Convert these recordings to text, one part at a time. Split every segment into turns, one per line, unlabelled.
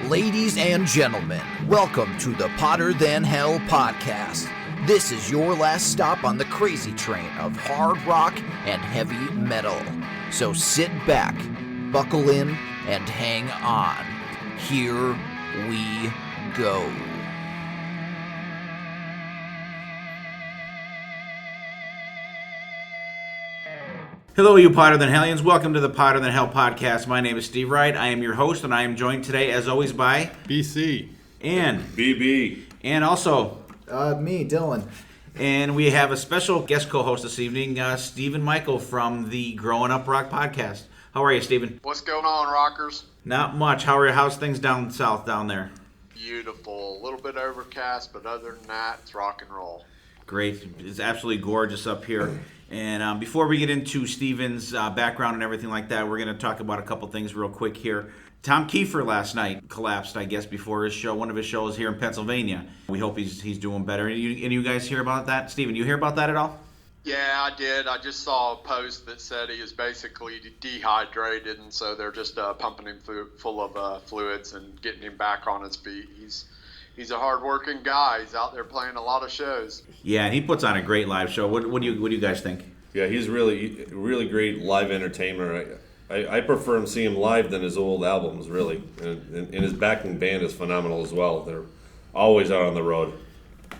Ladies and gentlemen, welcome to the Hotter Than Hell podcast. This is your last stop on the crazy train of hard rock and heavy metal. So sit back, buckle in, and hang on. Here we go.
Hello, you Hotter Than Hellions. Welcome to the Hotter Than Hell podcast. My name is Steve Wright. I am your host, and I am joined today, as always, by
BC
and
BB,
and also
me, Dylan.
And we have a special guest co-host this evening, Stephen Michael from the Growin Up Rock Podcast. How are you, Stephen?
What's going on, rockers?
Not much. How's things down south down there?
Beautiful. A little bit overcast, but other than that, it's rock and roll.
Great. It's absolutely gorgeous up here. And before we get into Stephen's background and everything like that, we're going to talk about a couple things real quick here. Tom Keifer last night collapsed, I guess, before his show, one of his shows here in Pennsylvania. We hope he's doing better. Any of you guys hear about that? Stephen, you hear about that at all?
Yeah, I did. I just saw a post that said he is basically dehydrated, and so they're just pumping him full of fluids and getting him back on his feet. He's a hard-working guy. He's out there playing a lot of shows.
Yeah, and he puts on a great live show. What do you guys think?
yeah, he's really great live entertainer. I prefer him seeing him live than his old albums, really. And his backing band is phenomenal as well. They're always out on the road.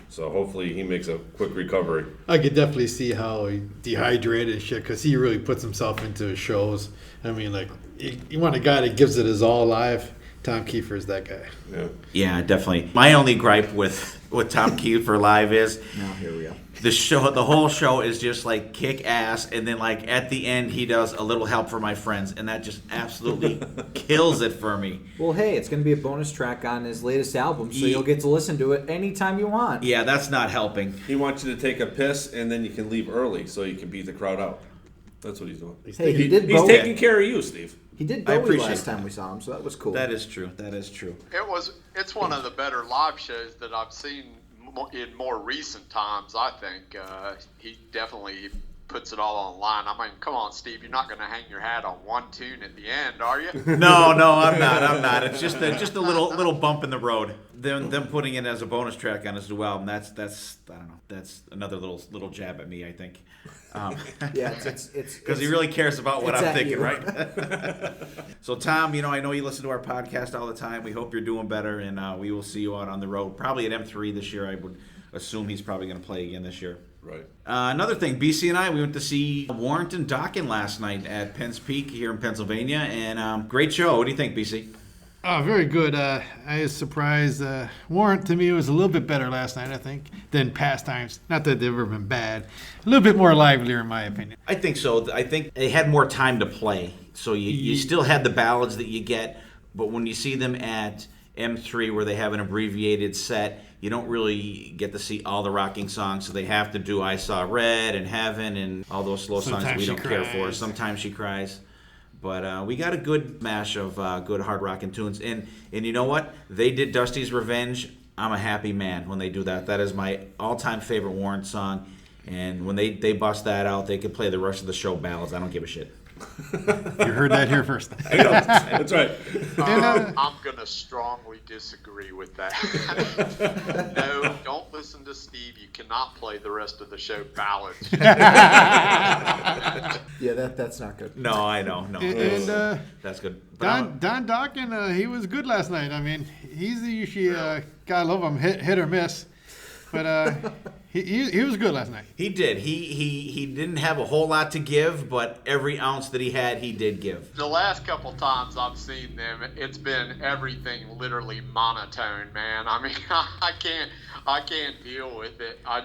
So hopefully he makes a quick recovery.
I could definitely see how he dehydrated and shit, because he really puts himself into his shows. I mean, like, you want a guy that gives it his all live. Tom Keifer is that guy.
Yeah, definitely. My only gripe with Tom Keifer live is
Now, here we go.
the whole show is just like kick ass, and then like at the end he does a little help for my friends, and that just absolutely kills it for me.
Well, hey, it's going to be a bonus track on his latest album, so you'll get to listen to it anytime you want.
Yeah, that's not helping.
He wants you to take a piss, and then you can leave early so you can beat the crowd out. That's what he's doing.
Hey,
He's
Bowie.
taking care of you, Steve.
He did
I
Bowie
appreciate
last
it.
time we saw him, so that was cool.
That is true.
It's one of the better live shows that I've seen in more recent times, I think. He definitely puts it all online. I mean, come on, Steve, you're not going to hang your hat on one tune at the end, are you?
No, I'm not. It's just a little bump in the road. Them putting it as a bonus track on his new album. That's I don't know. That's another little jab at me, I think.
Yeah, it's
because he really cares about what
it's
I'm
at
thinking,
you.
right? So, Tom, I know you listen to our podcast all the time. We hope you're doing better, and we will see you out on the road, probably at M3 this year. I would assume he's probably going to play again this year.
Right.
Another thing, BC and I, we went to see Warrant and Dokken last night at Penn's Peak here in Pennsylvania, and great show. What do you think, BC?
Oh, very good. I was surprised. Warrant, to me, was a little bit better last night, I think, than past times. Not that they've ever been bad. A little bit more livelier, in my opinion.
I think so. I think they had more time to play, so you still had the ballads that you get, but when you see them at M3 where they have an abbreviated set, you don't really get to see all the rocking songs, so they have to do I Saw Red and Heaven and all those slow songs
Sometimes
we
She
don't care for.
Cries.
Sometimes She Cries. But we got a good mash of good hard rocking tunes. And you know what? They did Dusty's Revenge. I'm a happy man when they do that. That is my all-time favorite Warrant song. And when they bust that out, they can play the rest of the show ballads. I don't give a shit.
You heard that here first.
I know. That's right.
I'm going to strongly disagree with that. No, don't listen to Steve. You cannot play the rest of the show ballads.
Yeah, that's not good.
No, I know. No,
And
that's good. But
Don Dokken, he was good last night. I mean, he's the usually guy, love him, hit or miss. But he was good last night.
he did. He didn't have a whole lot to give, but every ounce that he had, he did give.
The last couple times I've seen them, it's been everything literally monotone, man. I mean, I can't deal with it. I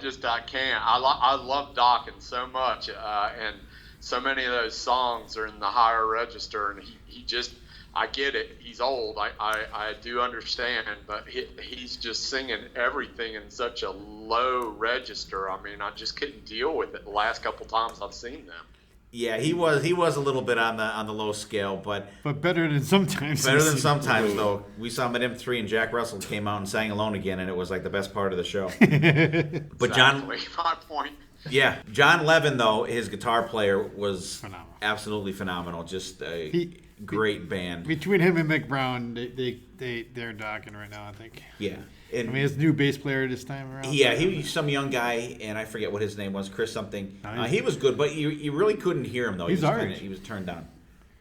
can't. I love Dokken so much, and so many of those songs are in the higher register, and he just, I get it. He's old. I do understand, but he's just singing everything in such a low register. I mean, I just couldn't deal with it the last couple times I've seen them.
Yeah, he was a little bit on the low scale, but
better than sometimes.
better than sometimes though. We saw him at M3, and Jack Russell came out and sang Alone Again, and it was like the best part of the show. But
Exactly my point.
John Levin though, his guitar player was
Phenomenal.
absolutely phenomenal. Just
He
great band.
Between him and McBrown, they're docking right now, I think.
Yeah. And
his new bass player this time around.
Yeah, he was some young guy, and I forget what his name was, Chris something. He was good, but you really couldn't hear him, though.
He's ours.
He was turned down.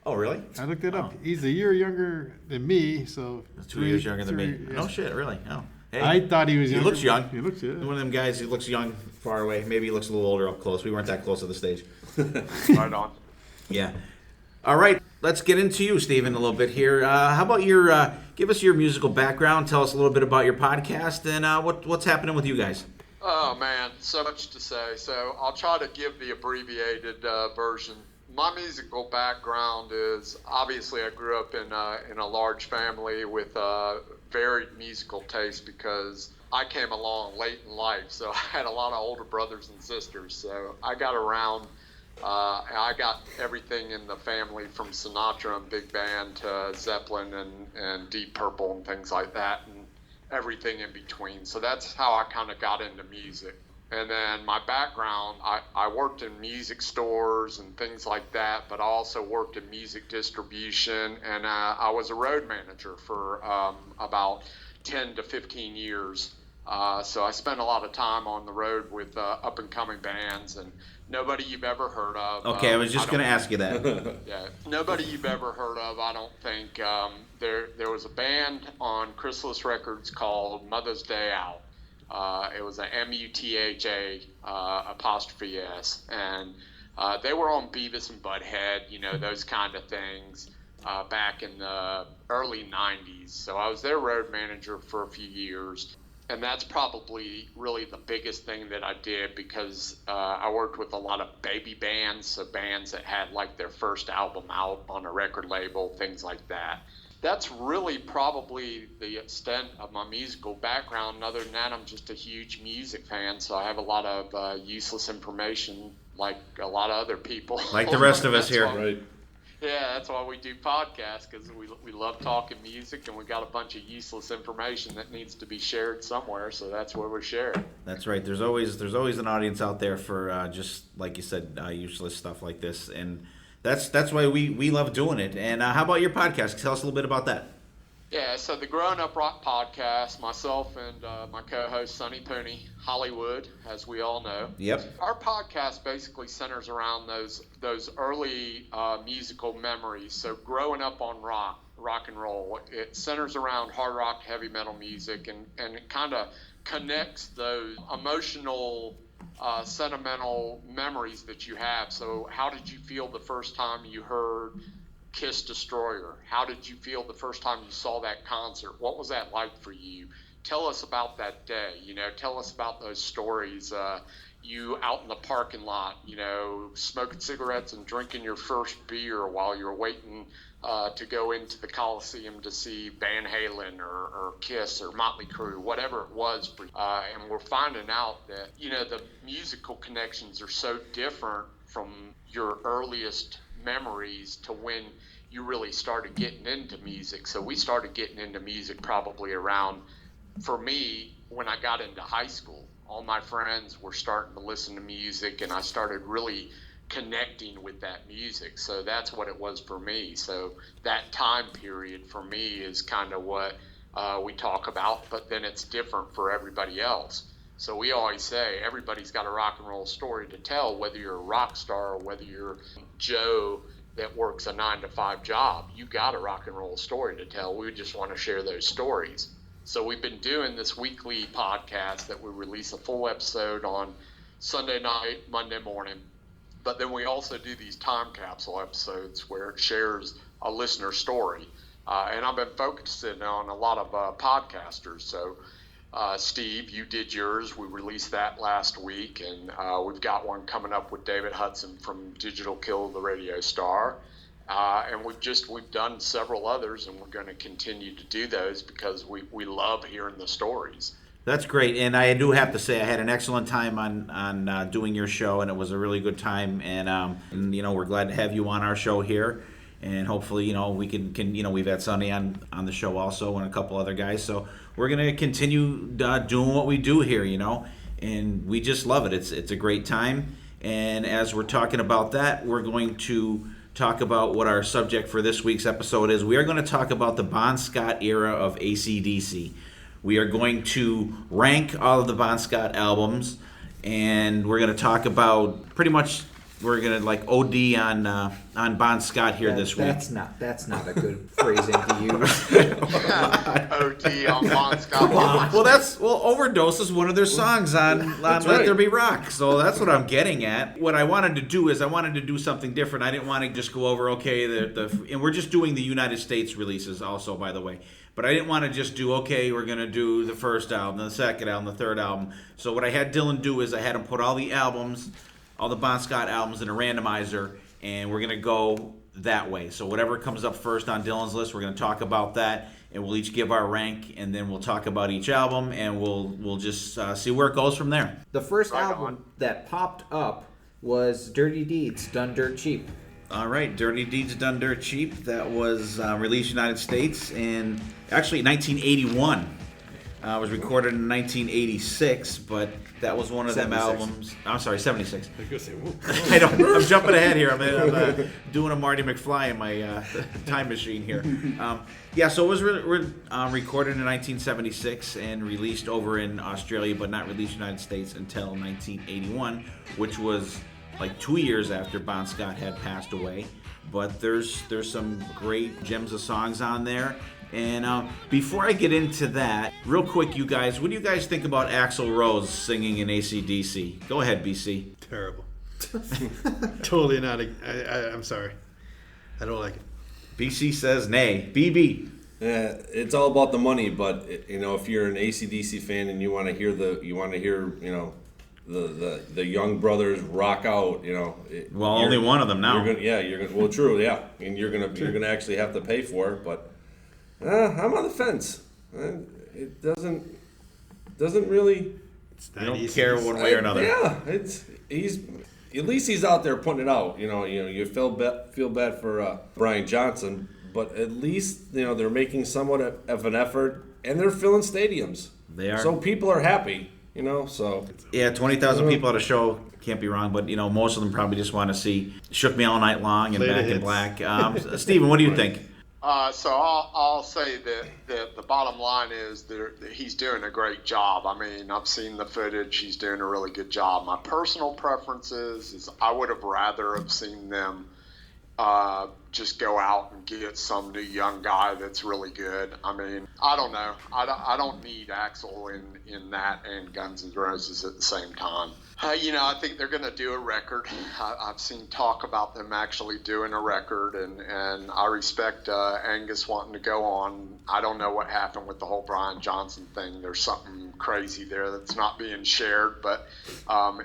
Oh, really?
I looked it up. He's a year younger than me, so...
2 years younger than me.
Yes.
No shit, really? Oh. Hey,
I thought he was younger.
He looks young.
He looks, yeah.
One of them guys who looks young far away. Maybe he looks a little older up close. We weren't that close to the stage.
Right on.
Yeah. All right, let's get into you, Steven, a little bit here. How about give us your musical background, tell us a little bit about your podcast, and what's happening with you guys.
Oh, man, so much to say. So I'll try to give the abbreviated version. My musical background is, obviously, I grew up in a large family with varied musical taste because I came along late in life, so I had a lot of older brothers and sisters. So I got around. I got everything in the family from Sinatra and big band to Zeppelin and Deep Purple and things like that, and everything in between. So that's how I kind of got into music. And then my background, I worked in music stores and things like that, but I also worked in music distribution, and I was a road manager for about 10 to 15 years. So I spent a lot of time on the road with up-and-coming bands, and nobody you've ever heard of.
Okay, I was just going to ask you that.
Yeah, nobody you've ever heard of, I don't think. There was a band on Chrysalis Records called Mother's Day Out. It was a MUTHA apostrophe S, and they were on Beavis and Butthead, those kind of things, back in the early 90s. So I was their road manager for a few years. And that's probably really the biggest thing that I did because I worked with a lot of baby bands, so bands that had like their first album out on a record label, things like that. That's really probably the extent of my musical background. And other than that, I'm just a huge music fan, so I have a lot of useless information like a lot of other people.
Like the rest of us here.
Right.
Yeah, that's why we do podcasts, because we love talking music, and we got a bunch of useless information that needs to be shared somewhere, so that's where we share it.
That's right. There's always an audience out there for just like you said, useless stuff like this, and that's why we love doing it. And how about your podcast? Tell us a little bit about that.
Yeah, so the Growin Up Rock Podcast, myself and my co-host Sonny Pooney, Hollywood, as we all know.
Yep.
Our podcast basically centers around those early musical memories. So growing up on rock and roll, it centers around hard rock, heavy metal music, and it kind of connects those emotional, sentimental memories that you have. So how did you feel the first time you heard Kiss Destroyer? How did you feel the first time you saw that concert? What was that like for you? Tell us about that day. Tell us about those stories. You out in the parking lot, smoking cigarettes and drinking your first beer while you're waiting to go into the Coliseum to see Van Halen or Kiss or Motley Crue, whatever it was for you. And we're finding out that, the musical connections are so different from your earliest memories to when you really started getting into music. So we started getting into music probably around, for me, when I got into high school. All my friends were starting to listen to music, and I started really connecting with that music. So that's what it was for me. So that time period for me is kind of what we talk about, but then it's different for everybody else. So we always say everybody's got a rock and roll story to tell, whether you're a rock star or whether you're Joe that works a 9-to-5 job. You got a rock and roll story to tell. We just want to share those stories. So we've been doing this weekly podcast that we release a full episode on Sunday night, Monday morning. But then we also do these time capsule episodes where it shares a listener story. And I've been focusing on a lot of podcasters. So Steve, you did yours. We released that last week, and we've got one coming up with David Hudson from Digital Kill the Radio Star. And we've done several others, and we're going to continue to do those because we love hearing the stories.
That's great, and I do have to say I had an excellent time on doing your show, and it was a really good time. And we're glad to have you on our show here, and hopefully we can we've had Sonny on the show also, and a couple other guys. So we're gonna continue doing what we do here, and we just love it. It's a great time, and as we're talking about that, we're going to talk about what our subject for this week's episode is. We are going to talk about the Bon Scott era of AC/DC. We are going to rank all of the Bon Scott albums, and we're going to talk about pretty much. We're gonna OD on Bon Scott here this week.
That's not a good phrasing to use.
OD on Bon Scott.
Well, Overdose is one of their songs on Let There Be Rock. So that's what I'm getting at. What I wanted to do is I wanted to do something different. I didn't want to just go over and we're just doing the United States releases also, by the way. But I didn't want to just do, we're going to do the first album, the second album, the third album. So what I had Dylan do is I had him put all the Bon Scott albums in a randomizer, and we're going to go that way. So whatever comes up first on Dylan's list, we're going to talk about that, and we'll each give our rank, and then we'll talk about each album, and we'll just see where it goes from there.
The first album that popped up was Dirty Deeds, Done Dirt Cheap.
All right, Dirty Deeds Done Dirt Cheap. That was released in the United States in, actually, 1981. It was recorded in 1986, but that was one of them albums. I'm sorry, 76. I know. I'm jumping ahead here. I'm doing a Marty McFly in my time machine here. So it was recorded in 1976 and released over in Australia, but not released in the United States until 1981, which was like 2 years after Bon Scott had passed away. But there's some great gems of songs on there. And before I get into that, real quick, you guys, what do you guys think about Axl Rose singing in AC/DC? Go ahead, BC.
Terrible. Totally not. I'm sorry. I don't like it.
BC says nay. BB.
It's all about the money, but if you're an AC/DC fan and you want to hear the young brothers rock out,
only one of them now.
Well, true, yeah, and you're gonna actually have to pay for it, but. I'm on the fence. It doesn't really.
You don't care one way or another.
He's at least he's out there putting it out. You feel bad for Brian Johnson, but at least they're making somewhat of an effort, and they're filling stadiums.
They are.
So people are happy. So.
Yeah, 20,000 people at a show can't be wrong, but most of them probably just want to see "Shook Me All Night Long" and "Back in Black." Steven, what do you think?
So I'll say that the bottom line is that he's doing a great job. I mean, I've seen the footage. He's doing a really good job. My personal preference is I would have rather have seen them just go out and get some new young guy that's really good. I mean, I don't know. I don't need Axl in that and Guns N' Roses at the same time. I think they're going to do a record. I've seen talk about them actually doing a record, and I respect Angus wanting to go on. I don't know what happened with the whole Brian Johnson thing. There's something crazy there that's not being shared, but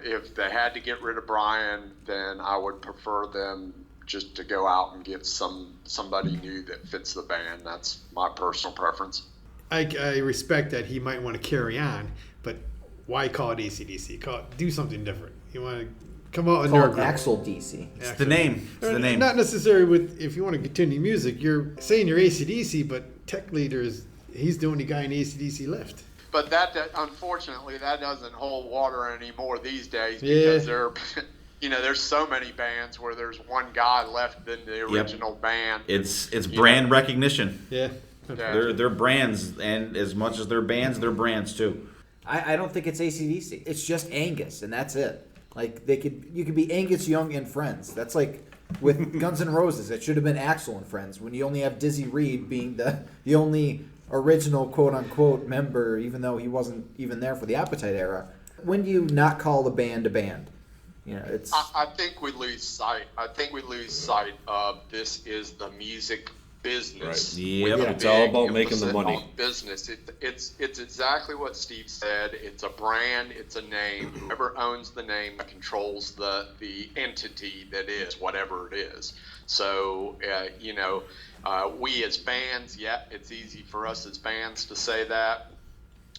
if they had to get rid of Brian, then I would prefer them just to go out and get somebody new that fits the band. That's my personal preference.
I respect that he might want to carry on, but why call it AC/DC? Do something different. You want to come out
under Axl DC.
It's the name. It's the name.
Not necessarily if you want to continue music. You're saying you're AC/DC, but tech leader he's the only guy in AC/DC left.
But that unfortunately that doesn't hold water anymore these days because there's so many bands where there's one guy left in the original band.
It's brand recognition.
Yeah.
They're brands, and as much as they're bands, they're brands too.
I don't think it's AC/DC. It's just Angus, and that's it. Like you could be Angus Young and Friends. That's like with Guns N' Roses. It should have been Axl and Friends. When you only have Dizzy Reed being the only original quote unquote member, even though he wasn't even there for the Appetite era. When do you not call the band a band? It's.
I think we lose sight. Of this is the music business.
Right. Yep.
It's all about making the money.
Business. It's exactly what Steve said. It's a brand. It's a name. Whoever owns the name controls the entity that is whatever it is. So we as fans, it's easy for us as fans to say that.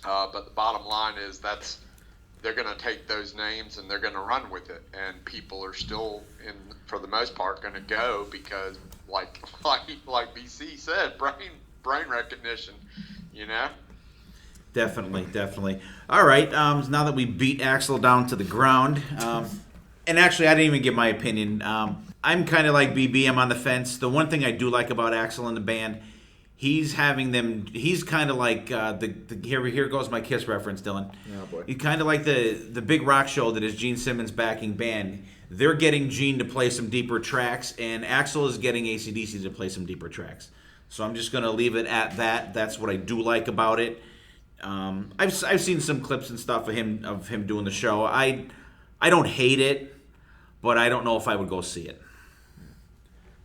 But the bottom line is they're going to take those names and they're going to run with it, and people are still, for the most part, going to go because, like BC said, brain recognition,
Definitely. All right. Now that we beat Axl down to the ground, and actually, I didn't even give my opinion. I'm kind of like BB. I'm on the fence. The one thing I do like about Axl and the band, he's having them. He's kind of like here goes my Kiss reference, Dylan.
Oh boy.
He's kind of like the big rock show that is Gene Simmons' backing band. They're getting Gene to play some deeper tracks, and Axl is getting AC/DC to play some deeper tracks. So I'm just going to leave it at that. That's what I do like about it. I've seen some clips and stuff of him doing the show. I don't hate it, but I don't know if I would go see it.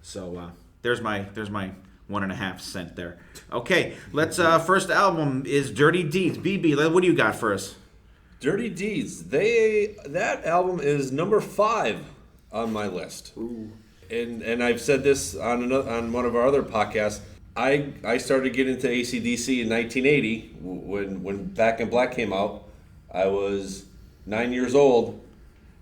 So there's my 1.5 cent there. Okay, let's. First album is Dirty Deeds. BB, what do you got for us?
Dirty Deeds. That album is number 5 on my list.
Ooh.
And I've said this on one of our other podcasts. I started getting into AC/DC in 1980 when Back in Black came out. I was 9 years old,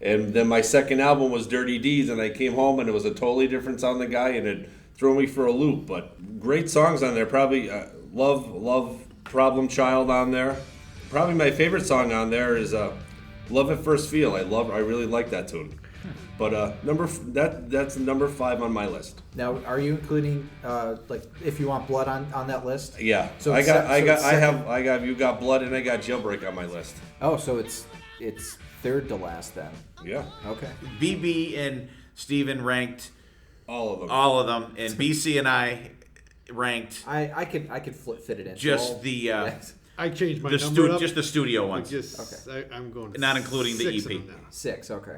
and then my second album was Dirty Deeds, and I came home and it was a totally different sounding guy, and it threw me for a loop. But great songs on there. Probably love Problem Child on there. Probably my favorite song on there is Love at First Feel. I really like that tune. But that's number 5 on my list.
Now, are you including like If You Want Blood on that list?
Yeah.
So
I got You Got Blood and I got Jailbreak on my list.
Oh, so it's third to last then.
Yeah.
Okay.
BB and Steven ranked
all of them,
and BC and I ranked
I could fit it in.
just
I changed my number up.
just the studio ones,
Okay.
I'm going
not including the
6
EP.
of them now.
6. Okay.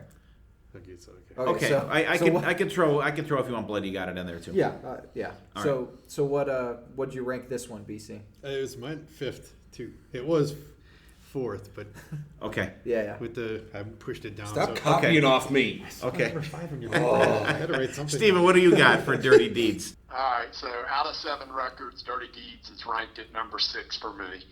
Okay, so
Okay,
So,
I can throw If You Want Blood. You got it in there too.
Yeah. Yeah.
All
So what'd you rank this one, BC?
it was mine 5th too. It was 4th, but
Okay.
Yeah.
I pushed it down.
Stop
so
copying off me.
Okay.
Number 5 on your I had to write something.
Steven, what do you got for Dirty Deeds?
All right, so out of 7 records, Dirty Deeds is ranked at number 6 for me.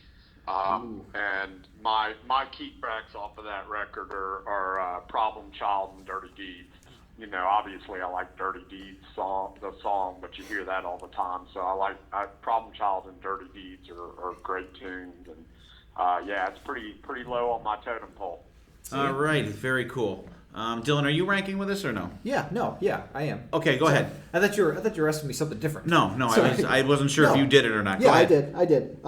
And my key tracks off of that record are Problem Child and Dirty Deeds. You know, obviously I like Dirty Deeds the song, but you hear that all the time. So I Problem Child and Dirty Deeds are great tunes, and yeah, it's pretty low on my totem pole.
All right, very cool. Dylan, are you ranking with us or no?
Yeah. I am.
Okay, go ahead.
I thought you were asking me something different.
No,
Sorry.
I wasn't sure
No.
if you did it or not. Go
Yeah,
ahead.
I did.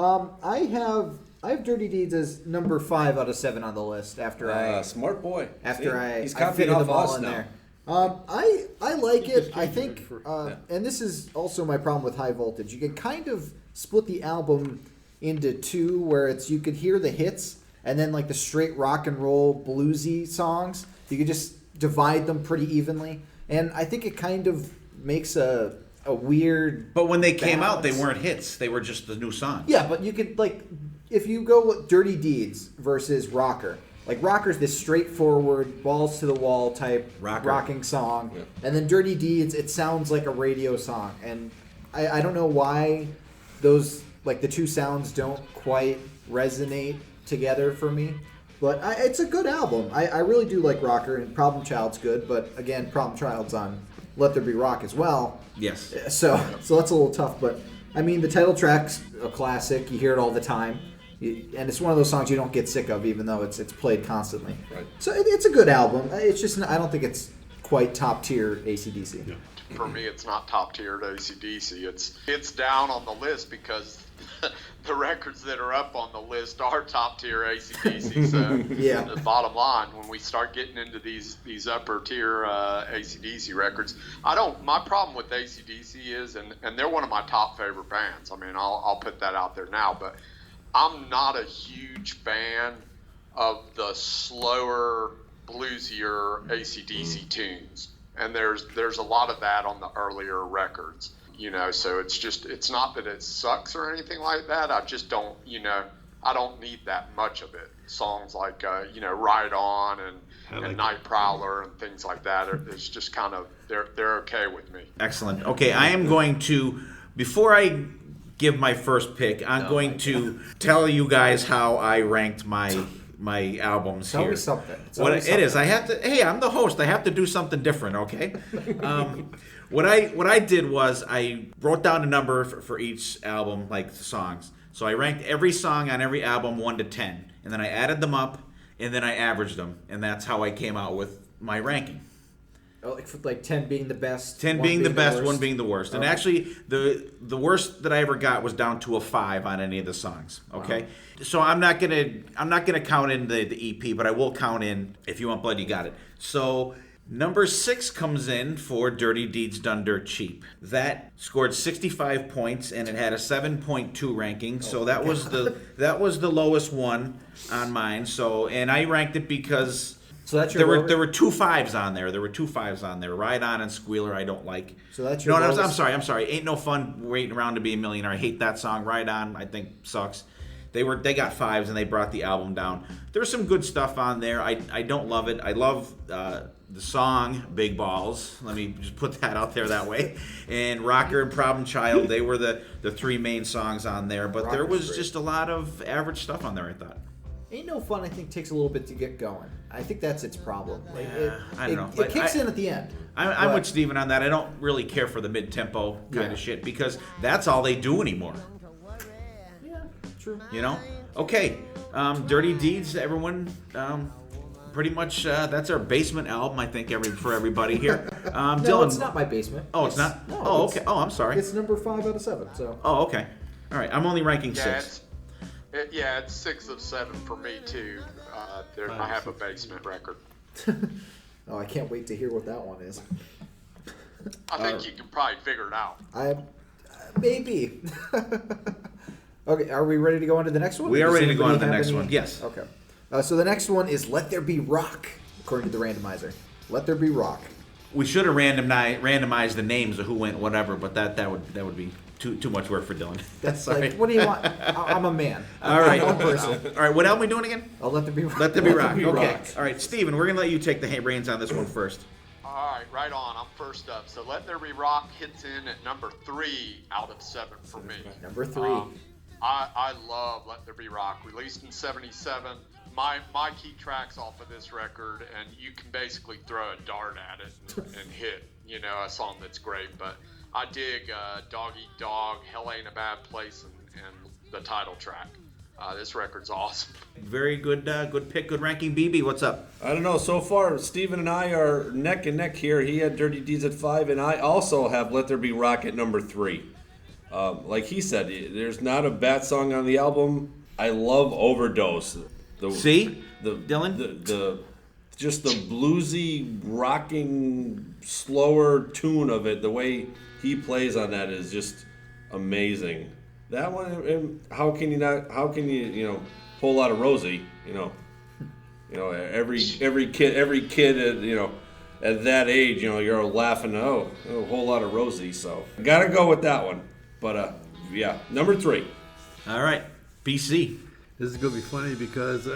I have Dirty Deeds as number 5 out of 7 on the list after
Smart boy.
I
He's copying
fitted
off
them all
us
in
now.
there. I like
You just
it. I
changed
think,
it for-
and this is also my problem with High Voltage. You can kind of split the album into 2, where you could hear the hits and then like the straight rock and roll bluesy songs. You could just divide them pretty evenly, and I think it kind of makes a weird.
But when they came out, they
balance.
weren't hits. They were just the new songs.
Yeah, but you could if you go with Dirty Deeds versus Rocker. Like Rocker's this straightforward, balls to the wall type rocking song, and then Dirty Deeds, it sounds like a radio song, and I don't know why those the two sounds don't quite resonate together for me, but it's a good album. I really do like Rocker, and Problem Child's good, but again, Problem Child's on Let There Be Rock as well.
Yes.
So that's a little tough, but I mean the title track's a classic. You hear it all the time. And it's one of those songs you don't get sick of, even though it's played constantly.
Right.
So it's a good album. It's just I don't think it's quite top tier AC/DC.
Yeah.
For me, it's not top tier to AC/DC. It's down on the list because the records that are up on the list are top tier AC/DC. So
Yeah.
the bottom line, when we start getting into these upper tier AC/DC records, my problem with AC/DC is, and they're one of my top favorite bands. I mean, I'll put that out there now, but I'm not a huge fan of the slower, bluesier AC/DC tunes, and there's a lot of that on the earlier records. You know, so it's not that it sucks or anything like that. I just don't, I don't need that much of it. Songs like, Ride On and Night Prowler and things like that, it's just kind of, they're okay with me.
Excellent. Okay, I am going to, before I give my first pick, I'm going to tell you guys how I ranked my albums
Tell
here.
me something.
It is. I have to. Hey, I'm the host. I have to do something different. Okay. What I did was I wrote down a number for each album, like the songs. So I ranked every song on every album 1 to 10, and then I added them up, and then I averaged them, and that's how I came out with my ranking.
Like 10 being the best.
10 being the best, 1 being the worst. And actually, the worst that I ever got was down to a 5 on any of the songs. Okay, so I'm not gonna count in the EP, but I will count in If You Want Blood, You Got It. So number 6 comes in for Dirty Deeds Done Dirt Cheap. That scored 65 points and it had a 7.2 ranking. So that was the lowest one on mine. So and I ranked it because. So that's your there were 2 5s on there. There were 2 5s on there. Ride On and Squealer I don't like.
So that's your
I'm sorry. Ain't No Fun Waiting Around to Be a Millionaire. I hate that song. Ride On I think sucks. They got 5s and they brought the album down. There's some good stuff on there. I don't love it. I love the song Big Balls. Let me just put that out there that way. And Rocker and Problem Child, they were the 3 main songs on there. But there was just a lot of average stuff on there, I thought.
Ain't No Fun, I think, takes a little bit to get going. I think that's its problem. Like,
I don't know.
It kicks in at the end.
I'm with Steven on that. I don't really care for the mid-tempo kind of shit because that's all they do anymore.
Yeah, true.
You know? Okay. Dirty Deeds, everyone. Pretty much that's our basement album, I think, for everybody here.
No,
Dylan,
it's not my basement.
Oh, it's not?
No,
oh, okay. Oh, I'm sorry.
It's number 5 out of 7. So.
Oh, okay. All right. I'm only ranking 6.
It's 6 of 7 for me too. I have a basement record.
Oh, I can't wait to hear what that one is.
I think you can probably figure it out.
Maybe. Okay, are we ready to go on to the next one?
We are ready to go on to the next one. Yes.
Okay. So the next one is Let There Be Rock, according to the randomizer. Let There Be Rock.
We should have randomized the names of who went whatever, but that would be too much work for Dylan.
That's like, what do you want? I'm a man.
All right.
I'm one person.
All right, what else are we doing again?
Let There Be Rock.
Let There Be Rock. Okay. All right, Steven, we're going to let you take the reins on this one first.
All right, right on. I'm first up. So Let There Be Rock hits in at number 3 out of 7 for me.
Number 3.
I love Let There Be Rock. Released in 77. My key tracks off of this record, and you can basically throw a dart at it and hit, a song that's great. But I dig Dog Eat Dog, Hell Ain't a Bad Place, and the title track. This record's awesome.
Very good pick, good ranking. BB, what's up?
I don't know. So far, Steven and I are neck and neck here. He had Dirty Deeds at 5, and I also have Let There Be Rock at number 3. Like he said, there's not a bad song on the album. I love Overdose.
Dylan?
Just the bluesy, rocking, slower tune of it. The way he plays on that is just amazing. That one, how can you Whole Lot of Rosie, every kid at that age, you're laughing, a Whole Lot of Rosie. So gotta go with that one. But number 3.
All right, BC.
This is going to be funny because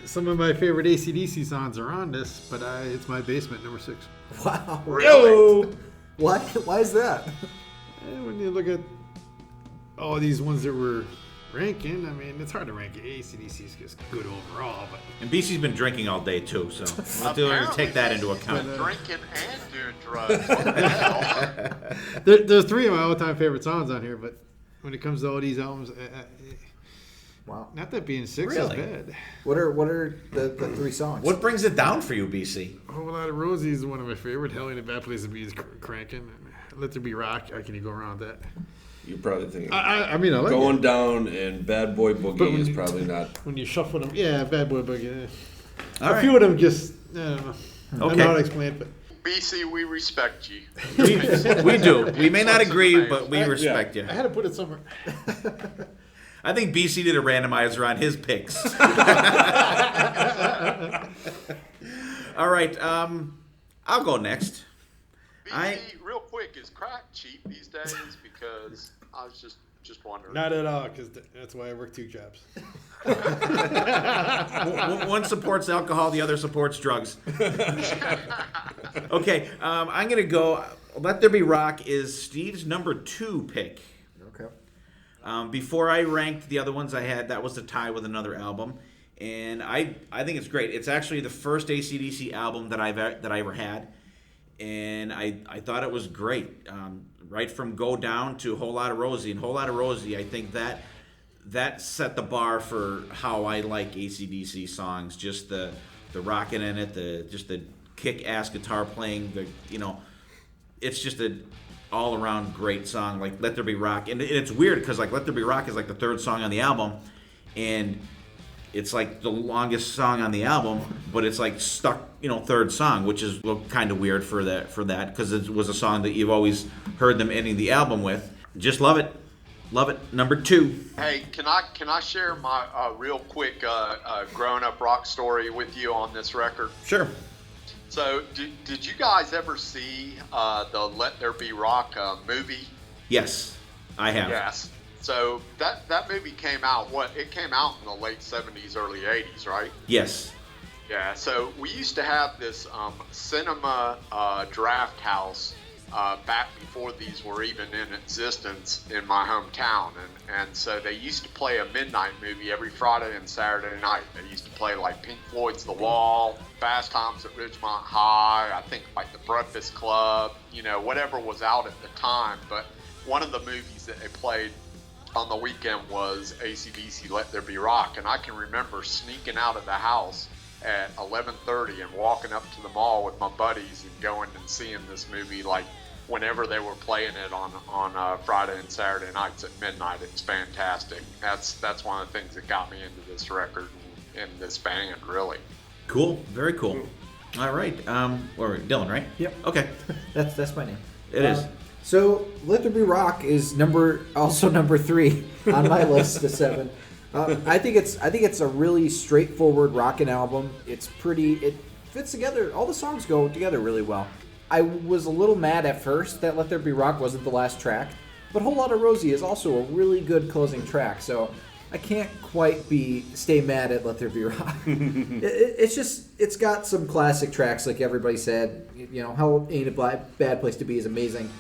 some of my favorite AC/DC songs are on this, but it's my basement, number 6.
Wow.
Really?
Why? Why is that?
When you look at all these ones that we're ranking, I mean, it's hard to rank it. AC/DC is just good overall.
And BC's been drinking all day, too, so we'll have to take that into account.
Drinking and doing drugs. What the hell?
There's 3 of my all-time favorite songs on here, but when it comes to all these albums...
Wow.
Not that being 6
Really?
is bad.
What are the 3 songs?
What brings it down for you, BC?
A Whole Lot of Rosie is one of my favorite. Hell Ain't a Bad Place to Be is cranking. Let There Be Rock. How can you go around that?
You're probably thinking.
I mean, I like
Going
it.
Down and Bad Boy Boogie is probably not.
When you shuffle them, yeah, Bad Boy Boogie.
All
a few of them just, I don't know. I don't know how to explain it, but.
BC, we respect you.
We do. We may not agree, but we respect you.
I had to put it somewhere.
I think BC did a randomizer on his picks. All right, I'll go next.
BC, real quick, is crack cheap these days? Because I was just wondering.
Not at all, because that's why I work 2 jobs.
One supports alcohol, the other supports drugs. Okay, I'm going to go. Let There Be Rock is Steve's number 2 pick.
Okay.
Before I ranked the other ones I had, that was the tie with another album, and I think it's great. It's actually the first AC/DC album that I ever had, and I thought it was great. Right from Go Down to Whole Lot of Rosie, and Whole Lot of Rosie, I think that set the bar for how I like AC/DC songs. Just the rocking in it, just the kick-ass guitar playing. It's just an all-around great song, like Let There Be Rock. And it's weird because like Let There Be Rock is like the third song on the album, and it's like the longest song on the album, but it's like stuck, third song, which is kind of weird for that because it was a song that you've always heard them ending the album with. Just love it. Love it. Number 2.
Hey, can I share my real quick Growin Up Rock story with you on this record?
Sure.
So, did you guys ever see the Let There Be Rock movie?
Yes, I have.
Yes. So that movie came out. It came out in the late 70s, early 80s, right?
Yes.
Yeah. So we used to have this cinema draft house back before these were even in existence in my hometown, and so they used to play a midnight movie every Friday and Saturday night. They used to play like Pink Floyd's The Wall, Fast Times at Ridgemont High, I think like The Breakfast Club, whatever was out at the time. But one of the movies that they played on the weekend was AC/DC Let There Be Rock, and I can remember sneaking out of the house at 11:30 and walking up to the mall with my buddies and going and seeing this movie like whenever they were playing it on Friday and Saturday nights at midnight. It's fantastic. That's one of the things that got me into this record and this band, really.
Cool. Very cool. All right. Or Dylan, right?
Yep.
Okay.
That's my name.
It is.
So Let There Be Rock is number 3 on my list of 7. I think it's a really straightforward rockin' album. It fits together. All the songs go together really well. I was a little mad at first that Let There Be Rock wasn't the last track, but Whole Lotta Rosie is also a really good closing track. So I can't quite stay mad at Let There Be Rock. It's got some classic tracks, like everybody said. Hell Ain't a Bad Place to Be is amazing.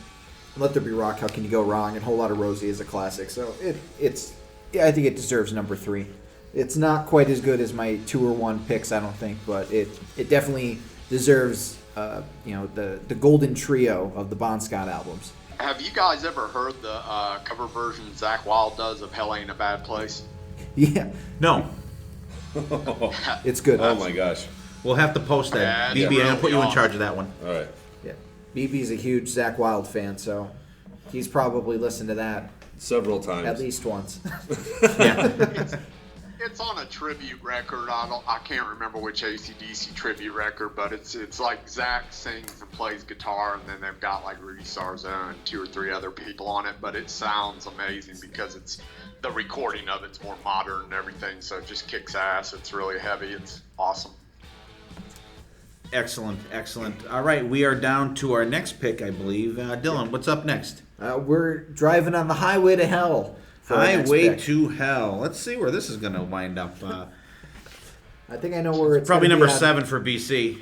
Let There Be Rock, How Can You Go Wrong? And Whole Lotta Rosie is a classic. So I think it deserves number 3. It's not quite as good as my 2 or 1 picks, I don't think, but it definitely deserves the golden trio of the Bon Scott albums.
Have you guys ever heard the cover version Zakk Wylde does of Hell Ain't a Bad Place?
Yeah.
No.
It's good.
Oh my gosh.
We'll have to post that.
Yeah,
BB,
it's
I'll put you in
really
charge of that one.
All right.
Yeah. BB's a huge Zakk Wylde fan, so he's probably listened to that
Several times.
at least once.
Yeah.
It's on a tribute record. I can't remember which AC/DC tribute record, but it's like Zach sings and plays guitar, and then they've got like Rudy Sarzo and 2 or 3 other people on it. But it sounds amazing because the recording of it's more modern and everything, so it just kicks ass. It's really heavy. It's awesome.
Excellent. All right, we are down to our next pick, I believe. Dylan, what's up next?
We're driving on the highway to hell.
Highway to Hell. Let's see where this is going to wind up.
I think I know where it's
probably
gonna
number
be
7 for BC.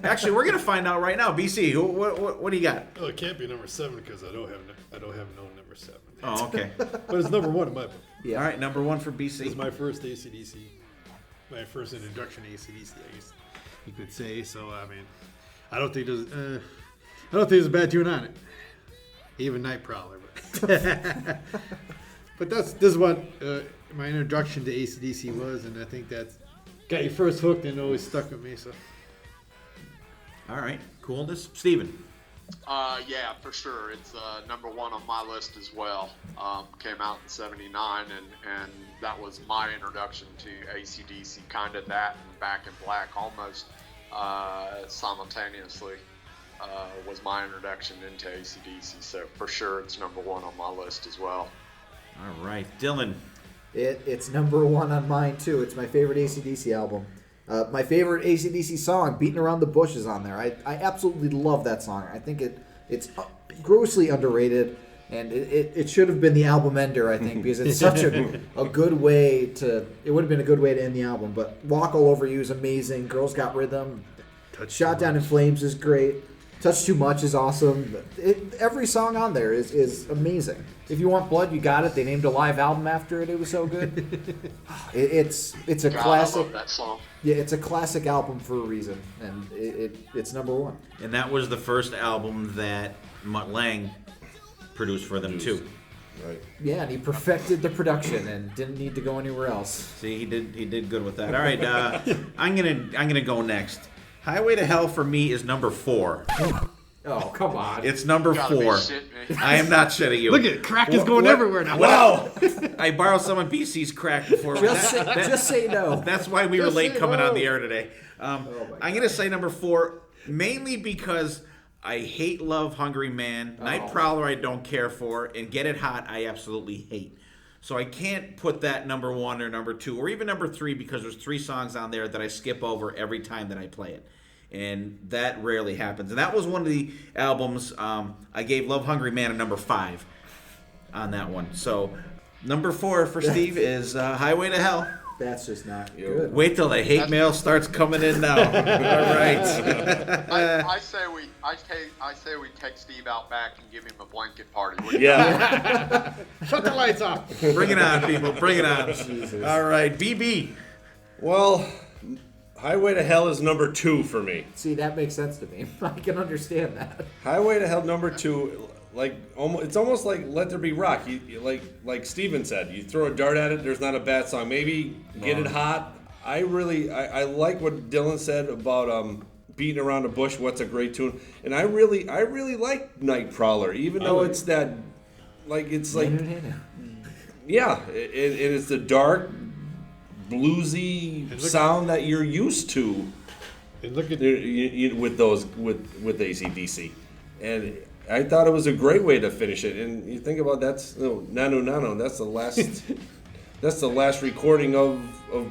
Actually, we're going to find out right now. BC, what do you got?
Oh, it can't be number 7 because I don't have no number 7.
Oh, okay.
But it's number 1 in my book.
Yeah.
All right, number 1 for BC.
It's my first AC/DC, my first introduction to AC/DC, I guess you could say. So I mean, I don't think there's a bad tune on it. Even Night Prowler, but this is what my introduction to AC/DC was, and I think that got you first hooked and always stuck with me. So,
all right, cool. Steven.
Yeah, for sure. It's number 1 on my list as well. Came out in '79, and that was my introduction to AC/DC. Kind of that and Back in Black almost simultaneously. Was my introduction into AC/DC, so for sure it's number 1 on my list as well.
All right, Dylan.
It's number 1 on mine too. It's my favorite AC/DC album. My favorite AC/DC song, Beating Around the Bush, is on there. I absolutely love that song. I think it's grossly underrated, and it should have been the album ender, I think, because it's such a good way to. It would have been a good way to end the album. But Walk All Over You is amazing. Girls Got Rhythm. Shot Down in Flames is great. Touch Too Much is awesome. Every song on there is amazing. If You Want Blood, You Got It. They named a live album after it. It was so good. It's a
God,
classic.
I love that song.
Yeah, it's a classic album for a reason, and it's number 1.
And that was the first album that Mutt Lange produced for them too.
Right.
Yeah, and he perfected the production and didn't need to go anywhere else.
See, he did good with that. All right, I'm gonna go next. Highway to Hell for me is number 4.
Oh, come on.
It's number
Gotta be
4.
shitting me.
I am not shitting you.
Look at it. Crack is going everywhere now.
Wow! I borrowed some of BC's crack before.
Just say no.
That's why we were
Just
late
say
coming
no.
on the air today. I'm going to say number 4, mainly because I hate Love Hungry Man. Night Prowler I don't care for. And Get It Hot I absolutely hate. So I can't put that number 1 or number 2 or even number 3 because there's 3 songs on there that I skip over every time that I play it. And that rarely happens. And that was one of the albums I gave Love Hungry Man a number 5 on that one. So number 4 for Steve is Highway to Hell.
That's just not good.
Wait till the hate mail starts coming in now. All right.
I say we take Steve out back and give him a blanket party. What do you
Yeah.
Shut the lights off.
Bring it on, people. Bring it on. All right. BB.
Well, Highway to Hell is number 2 for me.
See, that makes sense to me. I can understand that.
Highway to Hell number 2, it's almost like Let There Be Rock. You like Steven said, you throw a dart at it, there's not a bad song. Maybe Get It Hot. I like what Dylan said about beating around the bush. What's a great tune? And I really like Night Prowler, even though it's that yeah, it's the dark bluesy sound that you're used to.
And look at
with AC/DC, and I thought it was a great way to finish it. And you think about that's Nano. That's the last. That's the last recording of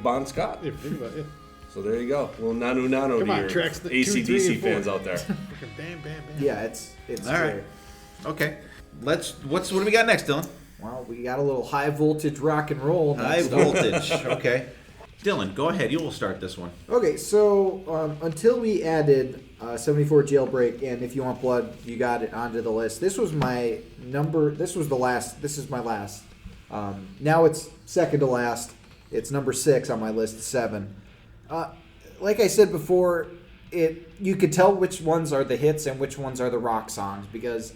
Bon Scott.
Yeah, think about it.
So there you go. Well, Nano
Come on,
to
tracks
your
2, 3,
AC/DC
and 4.
fans out there.
Fucking bam, bam, bam.
Yeah, it's
All right.
great.
Okay. What do we got next, Dylan?
Well, we got a little high voltage rock and roll.
High
next up.
voltage. Okay. Dylan, go ahead. You will start this one.
Okay, so until we added 74 Jailbreak and If You Want Blood, You Got It onto the list. This was my number. This was the last. This is my last. Now it's second to last. It's number 6 on my list. 7. Like I said before, you could tell which ones are the hits and which ones are the rock songs because.